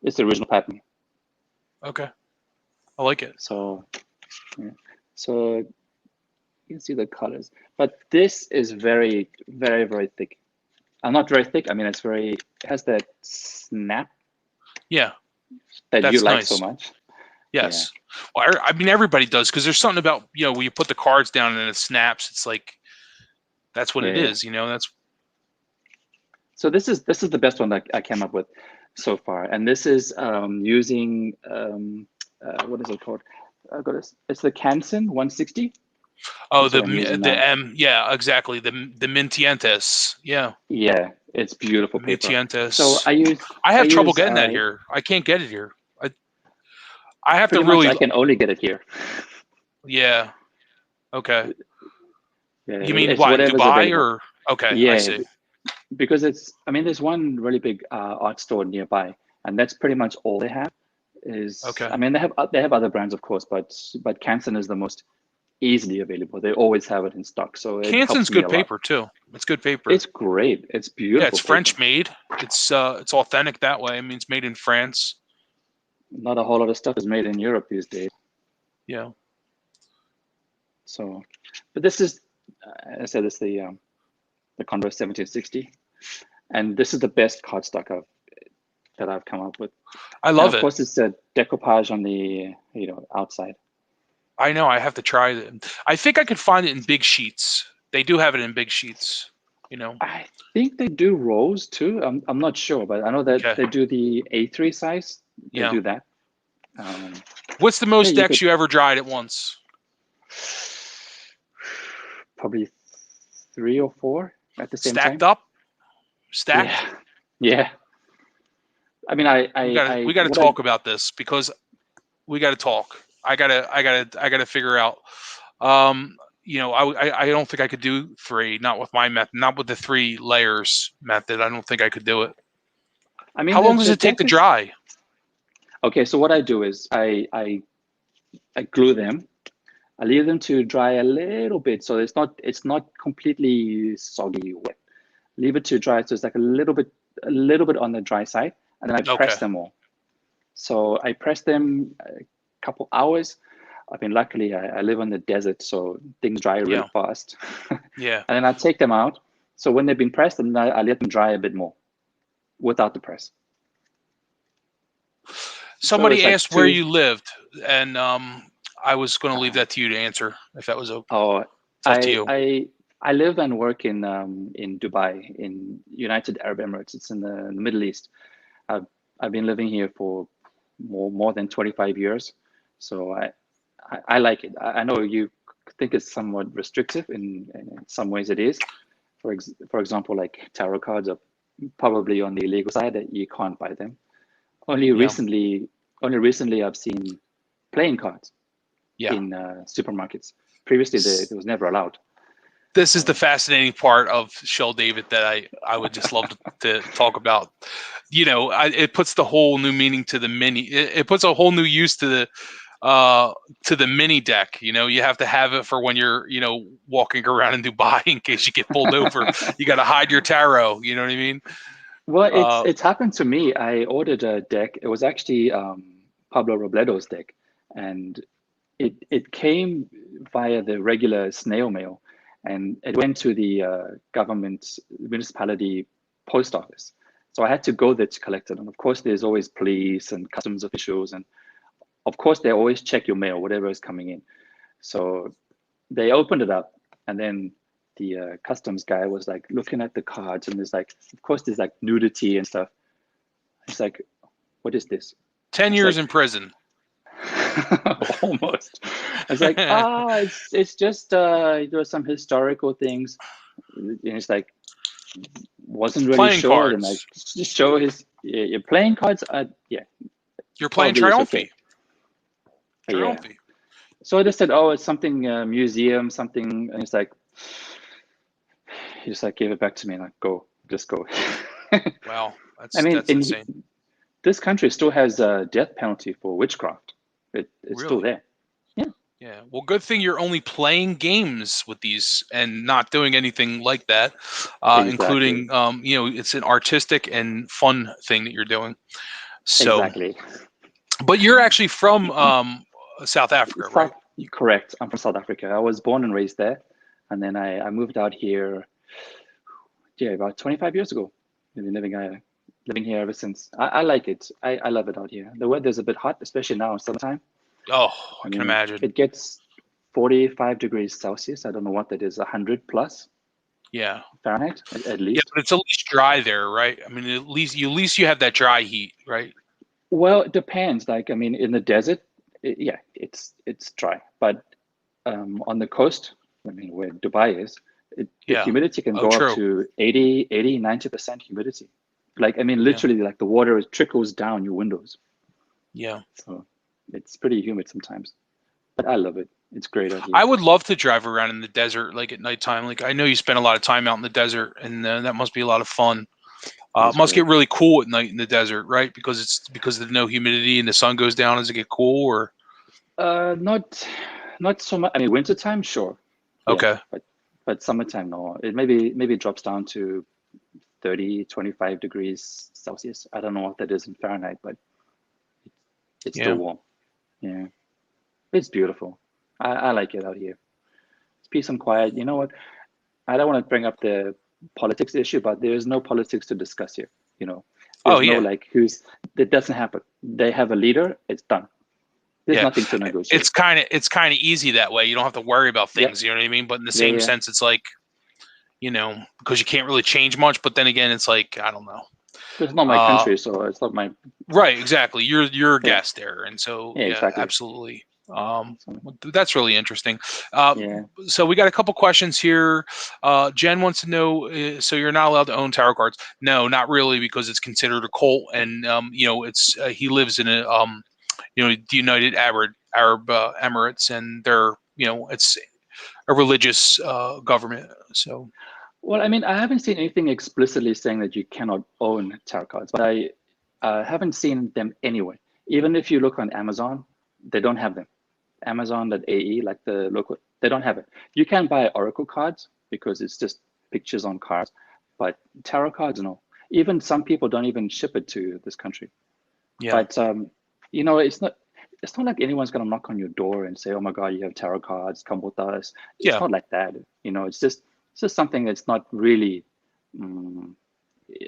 It's the original pattern.
okay. I like it.
So yeah. So you can see the colors, but this is very thick. Not very thick. I mean, it has that snap
Yeah,
that you
that's
like so
nice.
much. Yeah,
Yes. Well, I mean, everybody does because there's something about when you put the cards down and it snaps. It's like that's what it
yeah.
is. That's
So this is the best one that I came up with so far, and this is using what is it called? It's the Canson 160.
oh
That's what I'm using
the
now.
yeah, exactly, the Mintientes. Yeah,
Yeah, it's beautiful paper. So
Mintientes. I
I
have trouble
use
getting that here. I can't get it here. I have to
pretty much
really
I can only get it here.
yeah. Okay.
Yeah,
You mean
it's
what, in
whatever's
Dubai
available.
or okay? I
Yeah,
see.
because I mean, there's one really big art store nearby, and that's pretty much all they have.
Okay.
I mean, they have other brands, of course, but Canson is the most easily available. They always have it in stock, so it helps
Canson's
me
good
a lot.
paper too. It's good paper.
It's great. It's
Yeah, it's
beautiful paper.
French made. It's authentic that way. I mean, it's made in France.
Not a whole lot of stuff is made in Europe these days.
Yeah.
So, but this is, I said, it's the Converse 1760, and this is the best cardstock that I've come up with.
I
And
love
of
it.
course, it's a decoupage on the outside.
I know. I have to try it. I think I could find it in big sheets. They do have it in big sheets.
I think they do rolls too. I'm not sure, but I know that
Okay.
they do the A3 size. They
Yeah.
do that.
What's the
Yeah,
most
you
decks
could
you ever dried at once?
probably 3 or 4 at the same
Stacked
time.
up? Stacked?
Yeah, yeah. I mean,
We gotta talk about this because we gotta talk. I gotta figure out. I don't think I could do 3, not with my method, not with the 3 layers method. I don't think I could do it.
I mean,
How long does
the
it take
deck
to
is
dry?
okay. So what I do is I glue them. I leave them to dry a little bit, so it's not completely soggy wet. Leave it to dry, so it's like a little bit on the dry side, and then I
Okay.
press them all. So I press them a couple hours. I mean, luckily I live on the desert, so things dry really
Yeah.
fast.
Yeah.
And then I take them out. So when they've been pressed, then I let them dry a bit more without the press. So it's
Somebody
like
asked where
two.
you lived, and I was going to leave that to you to answer if that was okay.
Oh,
It's up to you.
I live and work in Dubai, in United Arab Emirates. It's in the Middle East. I've been living here for more than 25 years, so I like it. I know you think it's somewhat restrictive in some ways. It is. For example, like tarot cards are probably on the illegal side that you can't buy them. Only
Yeah.
recently, only recently I've seen playing cards
Yeah.
in supermarkets. Previously, it was never allowed.
This is the
So
fascinating part of Shell David that I would just love to talk about. It puts the whole new meaning to the mini. It puts a whole new use to the mini deck. You have to have it for when you're walking around in Dubai in case you get pulled over. You got to hide your tarot. You know what I mean?
well,
Uh,
it's happened to me. I ordered a deck. It was actually Pablo Robledo's deck, and it came via the regular snail mail, and it went to the government municipality post office. So I had to go there to collect it. And of course, there's always police and customs officials, and of course, they always check your mail, whatever is coming in. So they opened it up, and then the customs guy was like looking at the cards, and there's like, of course, there's like nudity and stuff. It's like, what is this?
10
It's
years
like
in prison.
almost. It's like, it's just there are some historical things. And it's like wasn't really
Playing
sure. Then like
cards.
just show your playing cards. Yeah,
You're playing
probably it's okay.
Triumphi.
Yeah.
Triumphi.
So I just said, oh, it's something museum, something, and it's like he just like gave it back to me and like just go.
Wow,
I
that's
mean,
that's insane.
this country still has a death penalty for witchcraft. It's still
Really?
there. Yeah.
Yeah. Well, good thing you're only playing games with these and not doing anything like that,
Exactly.
including, it's an artistic and fun thing that you're doing. So,
Exactly.
but you're actually from South Africa, right?
South, correct. I'm from South Africa. I was born and raised there, and then I moved out here, yeah, about 25 years ago. I've been living here ever since. I like it. I love it out here. The weather's a bit hot, especially now in summertime.
Oh,
I
I can
mean,
imagine.
it gets 45 degrees Celsius. I don't know what that is, 100 plus
Yeah.
Fahrenheit at
Yeah,
least.
but it's at least dry there, right? I mean, at least you have that dry heat, right?
Well, it depends. Like, I mean, in the desert, yeah, it's dry. But on the coast, I mean, where Dubai is, the
Yeah.
humidity can
Oh,
go up
true.
to 90% humidity. Like, I mean,
Yeah.
literally, like the water trickles down your windows.
Yeah.
So it's pretty humid sometimes. but I love it. It's great out
I
here.
would love to drive around in the desert, like at nighttime. Like I know you spend a lot of time out in the desert, and that must be a lot of fun.
It
It
is
must
great.
get really cool at night in the desert, right? Because of the no humidity and the sun goes down. Does it get cool or
Not so much. I mean, wintertime, sure, yeah,
okay?
but summertime, no. It maybe drops down to 30, 25 degrees Celsius. I don't know what that is in Fahrenheit, but it's still
Yeah.
warm. Yeah, it's beautiful. I like it out here. It's peace and quiet. You know what? I don't want to bring up the politics issue, but there is no politics to discuss here. You know,
Oh
there's no
yeah,
like that doesn't happen. They have a leader. It's done. There's
yeah.
nothing to negotiate.
It's kind of easy that way. You don't have to worry about
Yeah,
things. You know what I mean? But in the
yeah,
same
yeah.
sense, it's like because you can't really change much. But then again, it's like I don't know.
But it's not my
Uh,
country, so it's not my.
right, exactly. You're a
Yeah,
guest there, and so
yeah,
yeah,
exactly.
absolutely.
So,
That's really interesting. Uh,
yeah.
so we got a couple questions here. Jen wants to know, so you're not allowed to own tarot cards? No, not really, because it's considered a cult, and it's he lives in the United Arab Emirates, and they're it's a religious government. So
Well, I mean, I haven't seen anything explicitly saying that you cannot own tarot cards, but I haven't seen them anyway. Even if you look on Amazon, they don't have them. Amazon.ae, like the local, they don't have it. You can buy Oracle cards because it's just pictures on cards, but tarot cards, no. Even some people don't even ship it to this country.
yeah,
But it's not like anyone's gonna knock on your door and say, "Oh my God, you have tarot cards, come with us." It's
yeah,
not like that. It's just something that's not really um,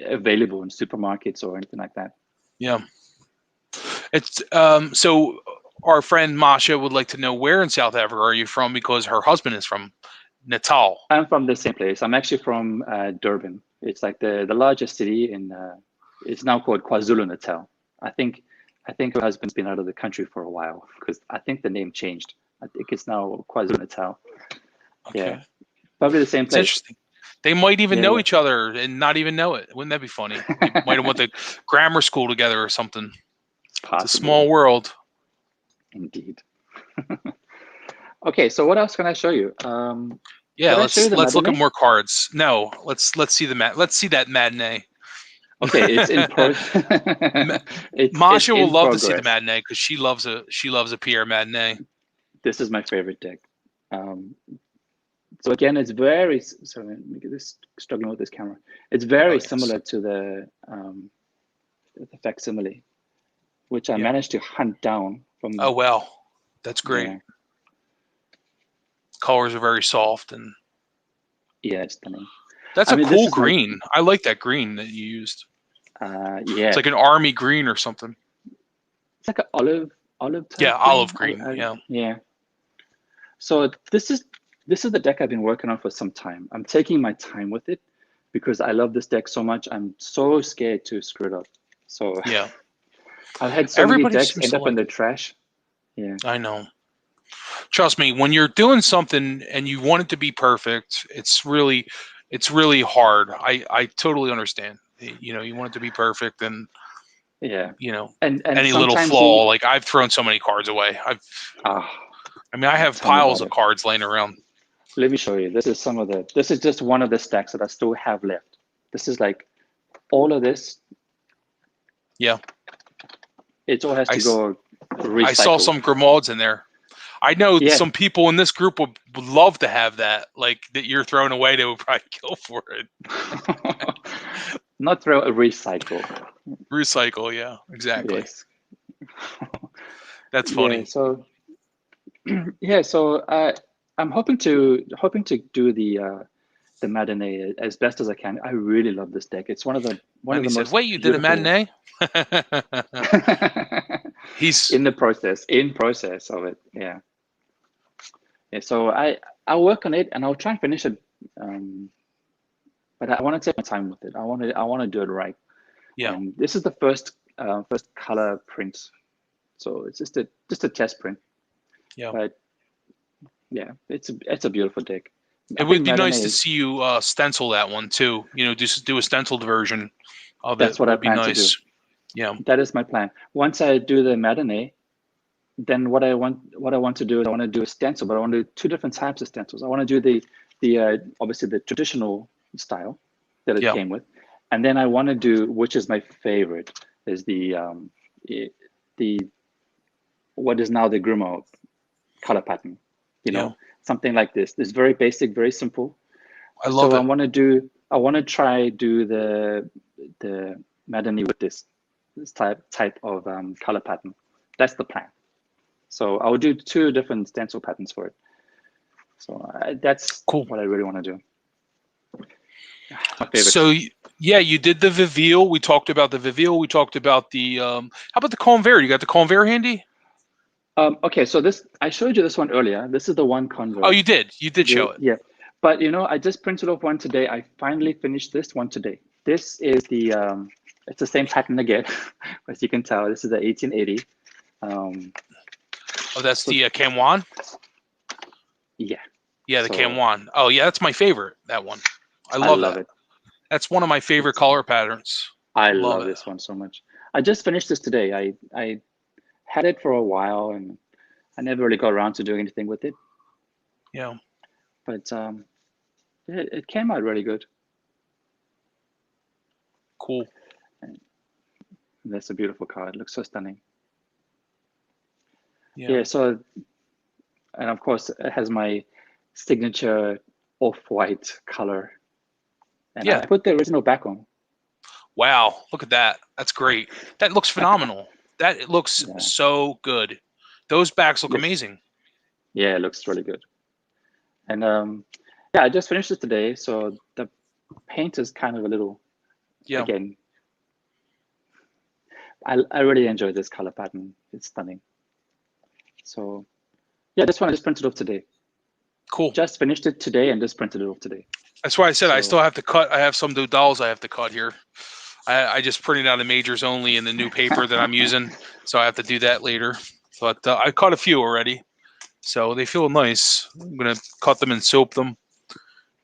available in supermarkets or anything like that.
yeah. It's so our friend Masha would like to know, where in South Africa are you from, because her husband is from Natal.
I'm from the same place. I'm actually from Durban. It's like the largest city in. It's now called KwaZulu-Natal. I think I think her husband's been out of the country for a while because I think the name changed. I think it's now KwaZulu-Natal. Yeah,
Okay,
probably the same
it's
place.
interesting. They might even
Yeah,
know
yeah.
each other and not even know it. Wouldn't that be funny? They might have went to grammar school together or something. It's a
Possibly,
small world.
indeed. Okay, so what else can I show you?
Yeah,
Did I show you the
let's look at
matinee?
more cards. No, let's see let's see that matinee.
Okay, it's in pro.
Ma-
It's
Masha will
in
love to see the
progress.
matinee because she loves a Pierre matinee.
This is my favorite deck. Um, so again, it's very. Sorry, let me get this. Struggling with this camera. It's
Oh
very
yes,
similar to the facsimile, which I
yeah.
managed to hunt down
Oh
from.
well, that's great.
Yeah,
Colors are very soft, and
yeah, it's stunning.
that's
I
a
mean, this
cool
is my.
green. I like that green that you used. It's
Yeah,
like an army green or something.
it's like an olive
Yeah,
type
olive
green.
green. Yeah.
Yeah. So this is the deck I've been working on for some time. I'm taking my time with it because I love this deck so much. I'm so scared to screw it up. So
Yeah.
I've had so many
Everybody
decks
seems
end
to
up in
like
the
it.
trash. Yeah.
I know. Trust me, when you're doing something and you want it to be perfect, it's really hard. I totally understand. You want it to be perfect, and
Yeah.
you know
And
any little
sometimes
flaw. Like I've thrown so many cards away.
ah
I mean, I have
tell me
piles
about
of
it.
cards laying around.
Let me show you. This is just one of the stacks that I still have left. This is like all of this.
Yeah,
It all has
I,
to
s-
go
I saw
recycled.
some Grimauds in there. I know
Yeah.
some people in this group would love to have that. Like that you're throwing away, they would probably kill for it.
Not throw a recycle.
Recycle, yeah, exactly.
Yes.
That's
Yeah.
funny.
So yeah. So I'm hoping to do the matinee as best as I can. I really love this deck. It's one of
Wendy
the
said,
most
"Wait, you did a
beautiful
matinee?" He's
in process of it. Yeah. Yeah. So I'll work on it and I'll try and finish it. Um, but I want to take my time with it. I want to do it right.
yeah,
And this is the first color print. So it's just a test print.
yeah.
But yeah, it's a beautiful deck.
It
I think
would be nice
matinee
to
is.
see you stencil that one too. Just do a stenciled version of
That's
it
what I
would be
plan to do.
nice. Yeah,
That is my plan. Once I do the matinee, then what I want to do is I want to do a stencil, but I want to do two different types of stencils. I want to do the obviously the traditional style that it
Yeah.
came with, and then I want to do, which is my favorite, is the what is now the Grimo color pattern. You
Yeah.
know, something like this. It's very basic, very simple.
I love
So
it.
I want to try do the Madani with this type of color pattern. That's the plan. So I will do two different stencil patterns for it. So that's
Cool.
what I really want to do. My favorite.
So yeah, you did the Vieville. We talked about the Vieville. We talked about the how about the Convert? You got the Convert handy?
Okay, so this, I showed you this one earlier. This is the one convert.
Oh, you did. You did show it.
Yeah, but I just printed off one today. I finally finished this one today. This is it's the same pattern again, as you can tell. This is the 1880.
Oh, that's the Camwan?
Yeah.
Yeah, the
So,
Camwan. Oh, yeah, that's my favorite, that one. I love that.
it.
That's one of my favorite color patterns.
I
Love
love
it.
this one so much. I just finished this today. I had it for a while and I never really got around to doing anything with it.
Yeah.
But it came out really good.
Cool.
And that's a beautiful card. It looks so stunning.
Yeah.
Yeah, so, and of course it has my signature off-white color. And
Yeah.
I put the original back on.
Wow, look at that. That's great. That looks phenomenal. It looks so good. Those backs look amazing.
Yeah, it looks really good. And yeah, I just finished it today, so the paint is kind of a little, again, I really enjoy this color pattern. It's stunning. So yeah, this one I just printed off today.
Cool.
Just finished it today and just printed it off today.
That's why I said I still have to cut. I have some dolls I have to cut here. I just printed out a majors only in the new paper that I'm using, so I have to do that later. But I cut a few already, so they feel nice. I'm gonna cut them and soap them,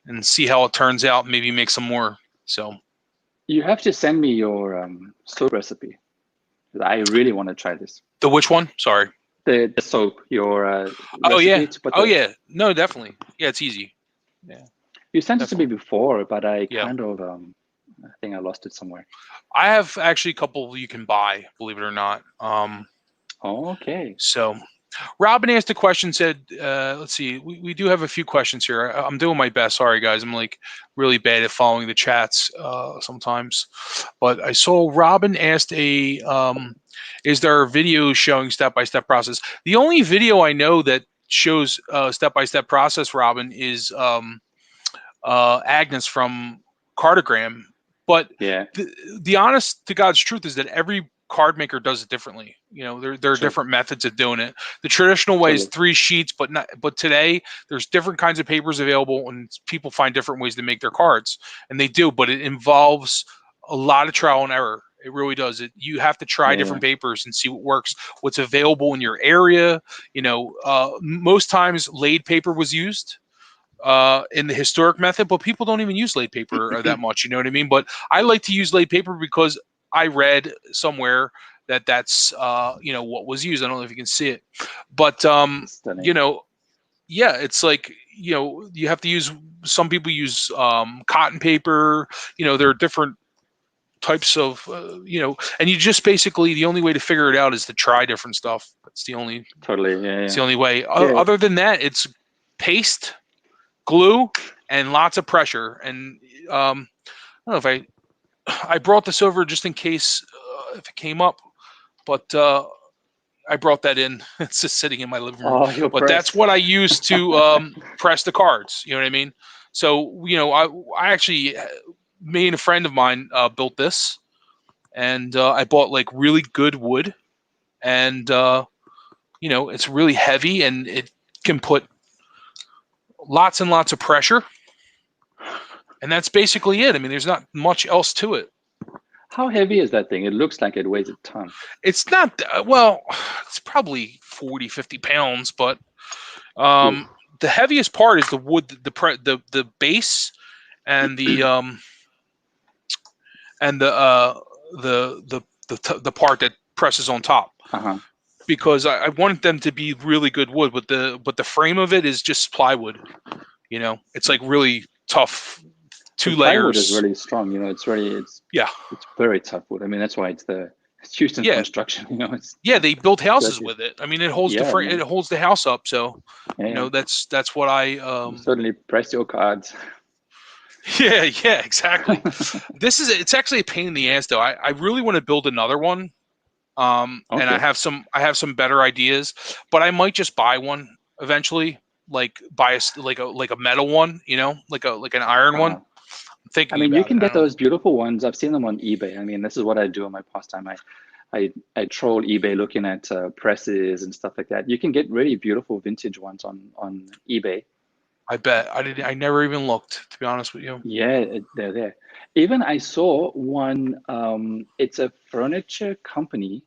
and see how it turns out. Maybe make some more. So
you have to send me your soap recipe. I really want to try this.
The which one? Sorry.
The soap. Your
oh yeah.
Oh
yeah. No, definitely. Yeah, it's easy. Yeah.
You sent it to me before, but I kind of I think I lost it somewhere.
I have actually a couple you can buy, believe it or not.
Okay.
So Robin asked a question, said, let's see, we do have a few questions here. I'm doing my best. Sorry, guys. I'm like really bad at following the chats sometimes. But I saw Robin asked is there a video showing step-by-step process? The only video I know that shows step-by-step process, Robin, is Agnes from Cartogram. But the honest to God's truth is that every card maker does it differently. There are different methods of doing it. The traditional way is 3 sheets, but today there's different kinds of papers available, and people find different ways to make their cards, and they do. But it involves a lot of trial and error. It really does. You have to try different papers and see what works, what's available in your area. Most times laid paper was used in the historic method, but people don't even use laid paper that much. You know what I mean? But I like to use laid paper because I read somewhere that's what was used. I don't know if you can see it, but it's like you have to use. Some people use cotton paper. There are different types of and you just basically, the only way to figure it out is to try different stuff. That's the only it's the only way. Other than that, it's paste, glue, and lots of pressure. And I don't know if I brought this over just in case if it came up, but I brought that in. It's just sitting in my living room. But that's what I use to press the cards. You know what I mean? So I actually, me and a friend of mine built this, and I bought like really good wood, and it's really heavy, and it can put lots and lots of pressure. And that's basically it. I mean, there's not much else to it.
How heavy is that thing? It looks like it weighs a ton.
It's not, it's probably 40, 50 pounds, but the heaviest part is the wood, the base, and the part that presses on top. because I want them to be really good wood, but the frame of it is just plywood. You know, it's like really tough,
The
2
plywood is
layers.
really strong. You know,
Yeah,
it's very tough wood. I mean, that's why it's used in
yeah,
construction. You know, it's
yeah. They built houses
especially
with it. I mean, it holds the
yeah,
frame, it
man.
holds the house up. So,
Yeah,
you
yeah.
know, that's what I
You certainly press your cards.
Yeah, yeah, exactly. It's actually a pain in the ass though. I really want to build another one. And
Okay.
I have some better ideas, but I might just buy one eventually, like buy like a metal one, you know, like an iron one.
Uh,
I'm
I
thinking
mean, you
about it.
can
I
get
don't know.
those beautiful ones. I've seen them on eBay. I mean, this is what I do in my pastime. I troll eBay looking at presses and stuff like that. You can get really beautiful vintage ones on eBay.
I bet I never even looked, to be honest with you.
Yeah, they're there. Even I saw one. It's a furniture company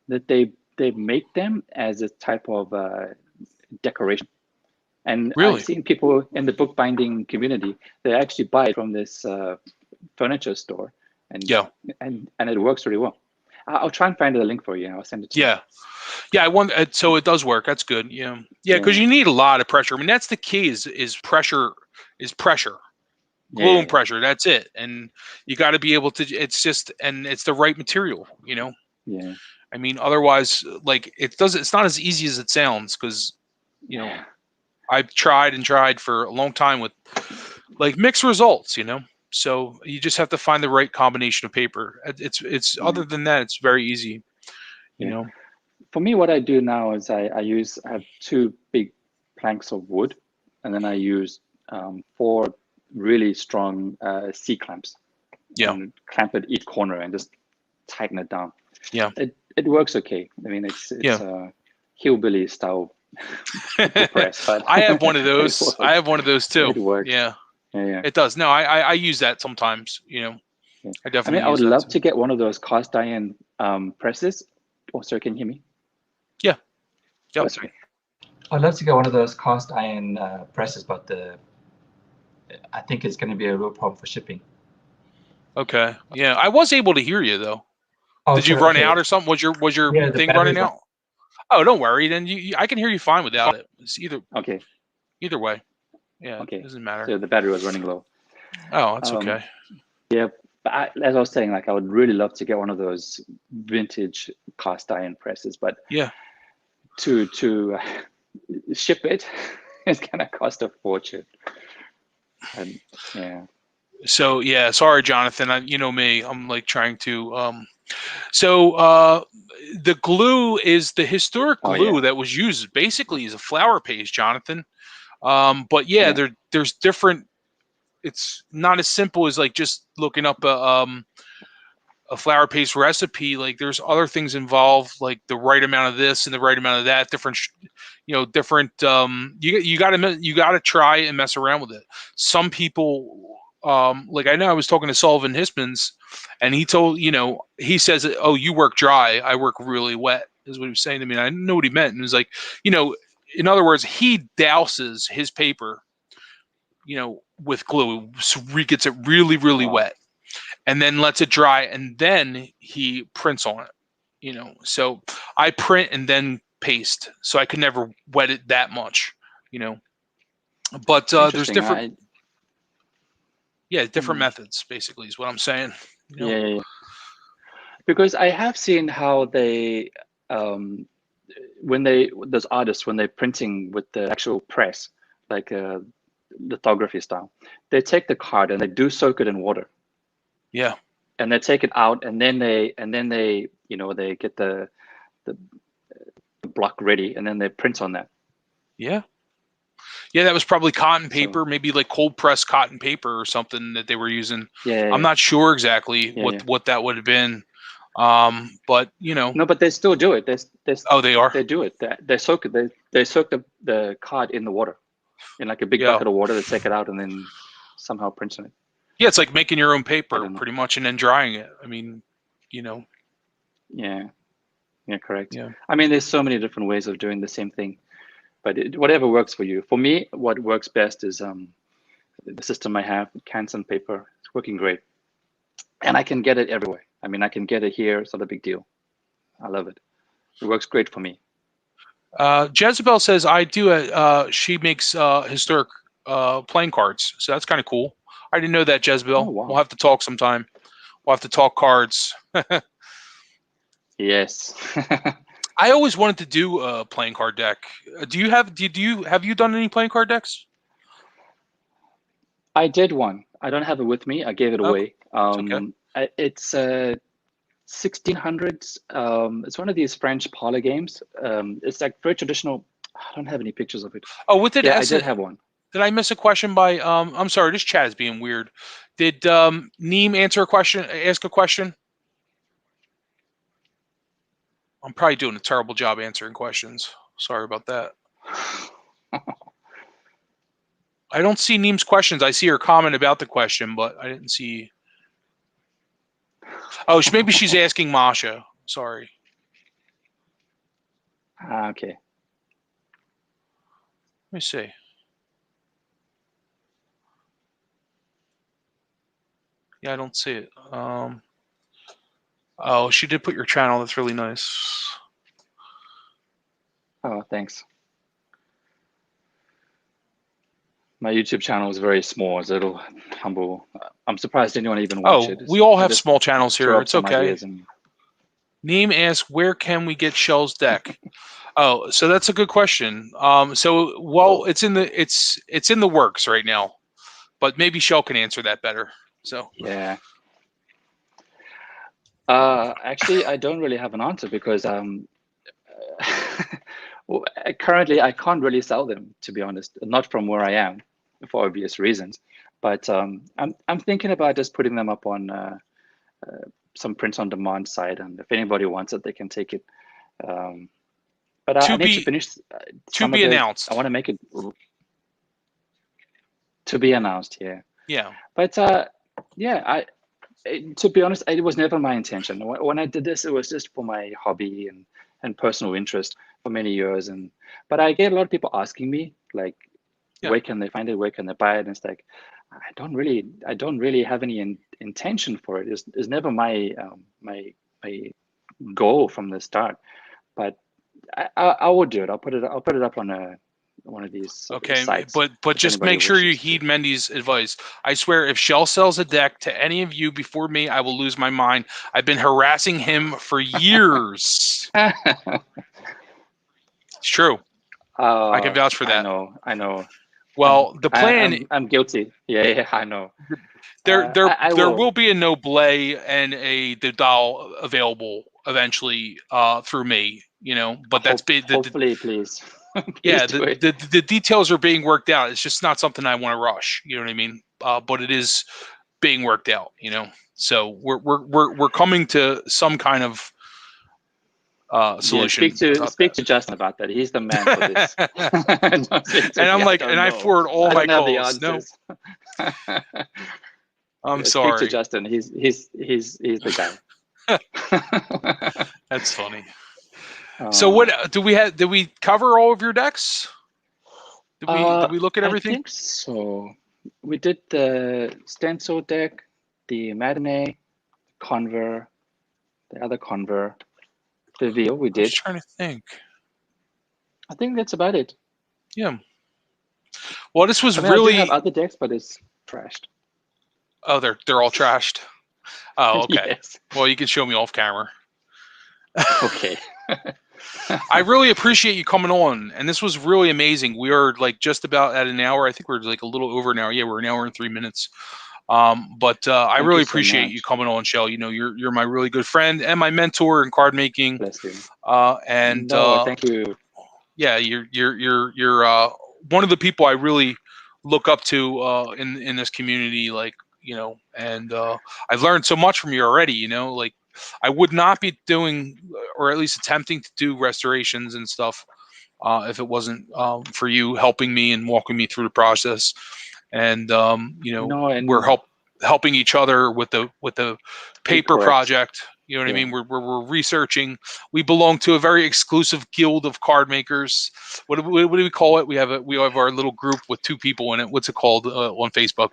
that they make them as a type of decoration. And I've
Really?
seen people in the bookbinding community, they actually buy it from this furniture store, and
Yeah,
and it works really well. I'll try and find the link for you, and I'll send it to you.
yeah, yeah. I want so it does work. That's good. Yeah, yeah. Because
Yeah,
you need a lot of pressure. I mean, that's the key is pressure is pressure.
yeah,
Glue
yeah,
and pressure. That's it. And you got to be able to. It's just and it's the right material. You know.
yeah,
I mean, otherwise, like it does. It's not as easy as it sounds because you know
yeah,
I've tried and tried for a long time with like mixed results. You know, so you just have to find the right combination of paper. It's
yeah,
other than that, it's very easy. You
yeah.
know.
For me, what I do now is I have two big planks of wood, and then I use four really strong C clamps
Yeah.
and clamp it each corner and just tighten it down.
Yeah.
It works okay. I mean, it's
Yeah.
a hillbilly style press, but
I have one of
it
those. I
works.
have one of those too.
It works.
Yeah,
Yeah, yeah,
it does. No, I use that sometimes. You know,
yeah.
I
I mean,
definitely
I would
use that
love
too.
to get one of those cast iron presses. Oh, sorry, can you hear me?
Yeah.
Oh,
Yep.
sorry. I'd love to get one of those cast iron presses, but I think it's going to be a real problem for shipping.
Okay. Yeah, I was able to hear you though.
Oh,
Did you
sorry.
run
Okay.
out or something? Was your
Yeah, the
thing
battery
running
went.
out? Oh, don't worry. Then I can hear you fine without it. It's
Okay.
either way. Yeah, it
Okay.
doesn't matter.
So the battery was running low.
Oh, that's
Um,
okay.
yeah, but as I was saying, like I would really love to get one of those vintage cast iron presses, but
Yeah.
to ship it, it's gonna cost a fortune. And yeah,
So yeah, sorry, Jonathan. You know me. I'm like trying to. So the glue is the historic
oh yeah,
glue that was used basically as a flour paste, Jonathan. But yeah,
yeah,
there's different. It's not as simple as like just looking up a flour paste recipe. Like there's other things involved, like the right amount of this and the right amount of that. Different, different. You gotta try and mess around with it. Some people, like I know I was talking to Sullivan Hismans, and he told he says, "Oh, you work dry, I work really wet," is what he was saying to me. And I didn't know what he meant, and it was like, in other words, he douses his paper, with glue, so he gets it really, really
wow,
wet and then lets it dry and then he prints on it. So I print and then paste, so I could never wet it that much. you know but there's
interesting.
different,
I
yeah, different
hmm,
methods basically is what I'm saying.
yeah, yeah, yeah. Because I have seen how they um, when those artists when they're printing with the actual press, like lithography style, they take the card and they do soak it in water,
Yeah,
and they take it out, and then they they get the block ready, and then they print on that.
yeah, yeah, that was probably cotton
So
paper, maybe like cold pressed cotton paper or something that they were using.
yeah,
I'm
yeah,
not sure exactly
yeah, yeah.
what that would have been. But
No, but they still do it.
oh, they are.
They do it. They soak it. They soak the card in the water, in like a big
Yeah,
bucket of water. They take it out and then somehow print on it.
yeah, it's like making your own
I
paper
don't know.
pretty much and then drying it. I mean, you know
Yeah, yeah, correct.
yeah.
I mean, there's so many different ways of doing the same thing, but whatever works for you. For me, what works best is the system I have, cans and paper. It's working great, and I can get it everywhere. I mean, I can get it here. It's not a big deal. I love it. It works great for me.
Jezebel says I do. She makes historic playing cards, so that's kind of cool. I didn't know that,
Oh
Jezebel.
wow.
We'll have to talk sometime. We'll have to talk cards.
Yes.
I always wanted to do a playing card deck. Do you have you done any playing card decks?
I did one. I don't have it with me. I gave it
Oh,
away.
it's okay.
It's 1600s. It's one of these French parlor games. It's like very traditional. I don't have any pictures of it.
Oh, what did
Yeah, I did have one.
Did I miss a question by I'm sorry, this chat is being weird. Did Neem answer a question, ask a question? I'm probably doing a terrible job answering questions. Sorry about that. I don't see Neem's questions. I see her comment about the question, but I didn't see. Oh, maybe she's asking Masha. Sorry.
Okay.
Let me see. Yeah, I don't see it. Oh, she did put your channel. That's really nice.
Oh, thanks. My YouTube channel is very small. It's a little humble. I'm surprised anyone even watch it.
We all
I
have
just
small channels
throw
here.
up
It's
some
okay.
ideas and...
Neem asks, where can we get Shell's deck? Oh, so that's a good question. It's in the works right now, but maybe Shell can answer that better. So
yeah. Actually, I don't really have an answer because well, currently I can't really sell them, to be honest. Not from where I am, for obvious reasons. But I'm thinking about just putting them up on some print on demand site, and if anybody wants it, they can take it. But I need to finish some of the...
announced.
I want to make it to be announced. Yeah.
Yeah.
But yeah, to be honest, it was never my intention. When I did this, it was just for my hobby and personal interest for many years. But I get a lot of people asking me, like, where can they find it? Where can they buy it? And it's like, I don't really have any intention for it. It's never my my goal from the start. But I will do it. I'll put it up on one of these sites.
But just make sure you heed Mendy's advice. I swear, if Shell sells a deck to any of you before me, I will lose my mind. I've been harassing him for years. It's true. I can vouch for that.
I know.
Well, the plan...
I'm guilty. Yeah, I know.
There will be a Noble and a Burdell available eventually through me, but that's
hopefully, please.
Yeah, the details are being worked out. It's just not something I want to rush. You know what I mean? But it is being worked out. So we're coming to some kind of solution.
Yeah, speak to Justin about that. He's the man for this.
And I'm like, and I forward all my calls. No, I'm sorry.
Speak to Justin. He's the guy.
That's funny. So what do we have? Did we cover all of your decks? Did we look at everything?
I think so. We did the stencil deck, the matinee, conver, the other conver, the Vieville. We did.
I'm just trying to think.
I think that's about it.
Yeah. Well, this was
I
really...
I do have other decks, but it's trashed.
Oh, they're all trashed. Oh, okay.
Yes.
Well, you can show me off camera.
Okay.
I really appreciate you coming on, and this was really amazing. We are like just about at an hour. I think we're like a little over an hour. Yeah, we're an hour and 3 minutes. But I really appreciate you coming on, Shell. You're my really good friend and my mentor in card making.
Bless you.
Thank
you.
Yeah, you're one of the people I really look up to in this community. Like, and I've learned so much from you already. Like, I would not be doing, or at least attempting to do, restorations and stuff if it wasn't for you helping me and walking me through the process. And we're helping each other with the paper project. You know what I mean? We're researching. We belong to a very exclusive guild of card makers. What do we call it? We have our little group with 2 people in it. What's it called on Facebook?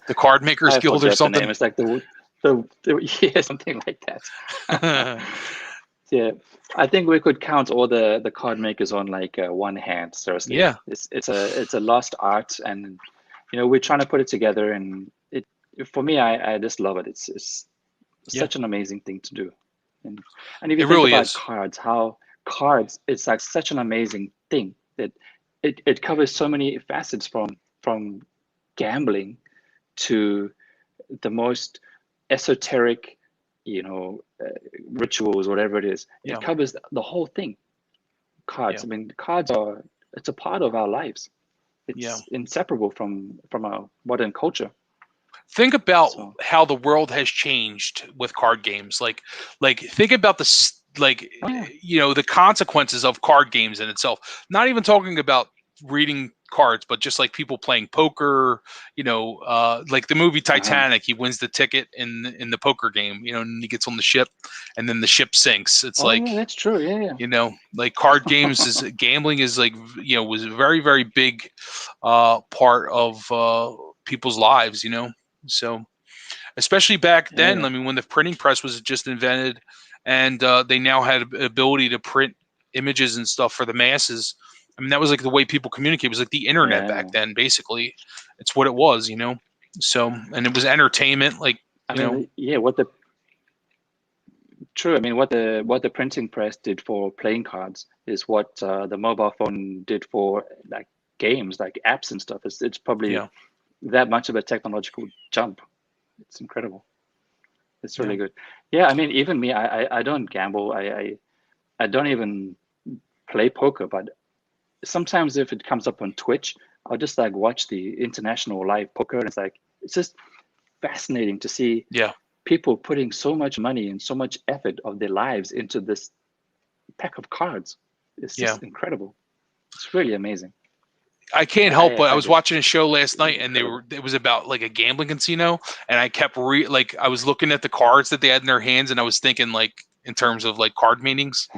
The Card Makers Guild or something.
It's like the something like that. Yeah, I think we could count all the card makers on like one hand. Seriously,
Yeah,
it's a lost art, and we're trying to put it together, and it for me, I just love it. It's
yeah,
such an amazing thing to do, and and if you
it
think
really
about
is.
cards, how cards, it's like such an amazing thing that it covers so many facets from gambling to the most esoteric, you know, uh, rituals, whatever it is. It
Yeah,
covers the whole thing.
yeah,
Cards. I mean, cards are it's a part of our lives.
yeah.
It's inseparable from our modern culture.
Think about
So
how the world has changed with card games. Like think about
oh yeah,
the consequences of card games in itself. Not even talking about reading cards, but just like people playing poker. Like the movie
uh-huh.
Titanic, he wins the ticket in the poker game. And he gets on the ship, and then the ship sinks. It's
Oh
like,
yeah, that's true. Yeah,
like card games is gambling is like was a very very big part of people's lives. So especially back
yeah,
then,
yeah,
I mean, when the printing press was just invented, and they now had ability to print images and stuff for the masses. I mean, that was like the way people communicate. It was like the internet back
yeah.
then. Basically, it's what it was. So, and it was entertainment, like
I
you know,
mean, yeah. What the true. I mean, what the printing press did for playing cards is what the mobile phone did for like games, like apps and stuff. It's probably
yeah,
that much of a technological jump. It's incredible. It's
yeah,
really good. Yeah, I mean, even me, I don't gamble. I don't even play poker, but sometimes if it comes up on Twitch, I'll just like watch the international live poker, and it's just fascinating to see
yeah,
people putting so much money and so much effort of their lives into this pack of cards. It's
yeah.
just incredible. It's really amazing.
I can't help
I
but I
find
was
it
watching a show last night, and
incredible.
it was about like a gambling casino, and I kept like I was looking at the cards that they had in their hands, and I was thinking like in terms of like card meanings.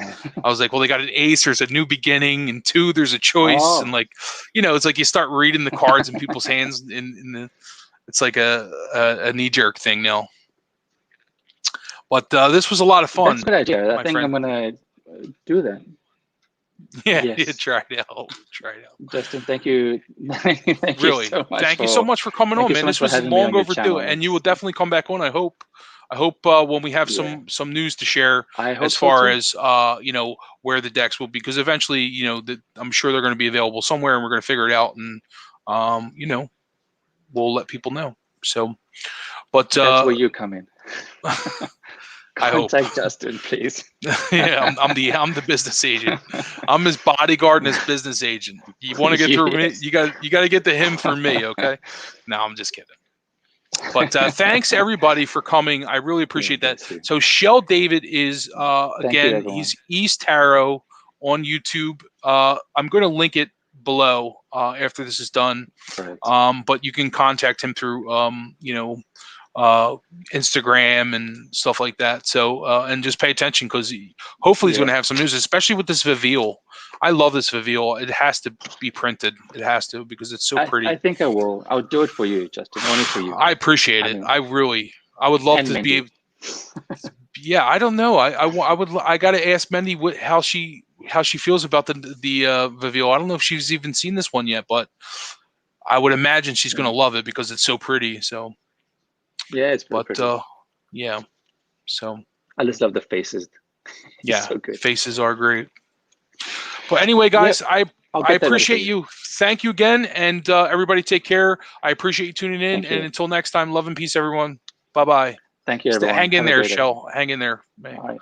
I was like, well, they got an ace, there's a new beginning, and two, there's a choice, and
Oh,
like it's like you start reading the cards in people's hands, in the it's like a knee jerk thing now. But this was a lot of
that's a
fun,
good idea. I
my
think
friend.
I'm gonna do that.
Yeah, yeah,
Yes.
try it out, try it out.
Justin, thank you. Thank you
Really,
so much
thank you so
for
much for coming
thank
on,
you so
man.
much
This
for
was
having me
long
on your
overdue,
channel.
and you will
It's
definitely come back on. I hope when we have
yeah,
some news to share
I
as
hope so
far
too.
as where the decks will be, because eventually I'm sure they're going to be available somewhere, and we're going to figure it out, and we'll let people know. So, but
That's where you come in.
I hope.
Contact Justin, please.
Yeah, I'm the business agent. I'm his bodyguard and his business agent. You want to get through me?
Yes.
You got to get to him for me, okay? No, I'm just kidding. But thanks everybody for coming. I really
Yeah,
appreciate that.
bless you.
So Shell David is
Thank you,
again,
everyone.
he's East Tarot on YouTube. I'm going to link it below after this is done.
Correct.
But you can contact him through uh, Instagram and stuff like that. So and just pay attention, because hopefully he's going
Yeah.
to have some news, especially with this Vieville. I love this Vieville. It has to be printed. It has to, because it's so
I
pretty.
think I will. I'll do it for you, Justin. Only for you.
I appreciate
I
it.
mean,
I would love
and
to be
Mindy.
able. Yeah, I don't know. I would. I got to ask Mendy how she feels about the Vieville. I don't know if she's even seen this one yet, but I would imagine she's going
Yeah.
to love it because it's so pretty. So,
Yeah, it's very
but
pretty.
yeah. So
I just love the faces. It's
yeah,
so good.
faces are great. But anyway,
Yep.
guys,
I'll
I
get that ready for
appreciate
you.
you. Thank you again, and everybody take care. I appreciate you tuning in,
Thank
and
you.
until next time, love and peace, everyone. Bye bye.
Thank you, everyone.
Hang in
Have a
there,
great day.
Shell. Hang in there.
All right.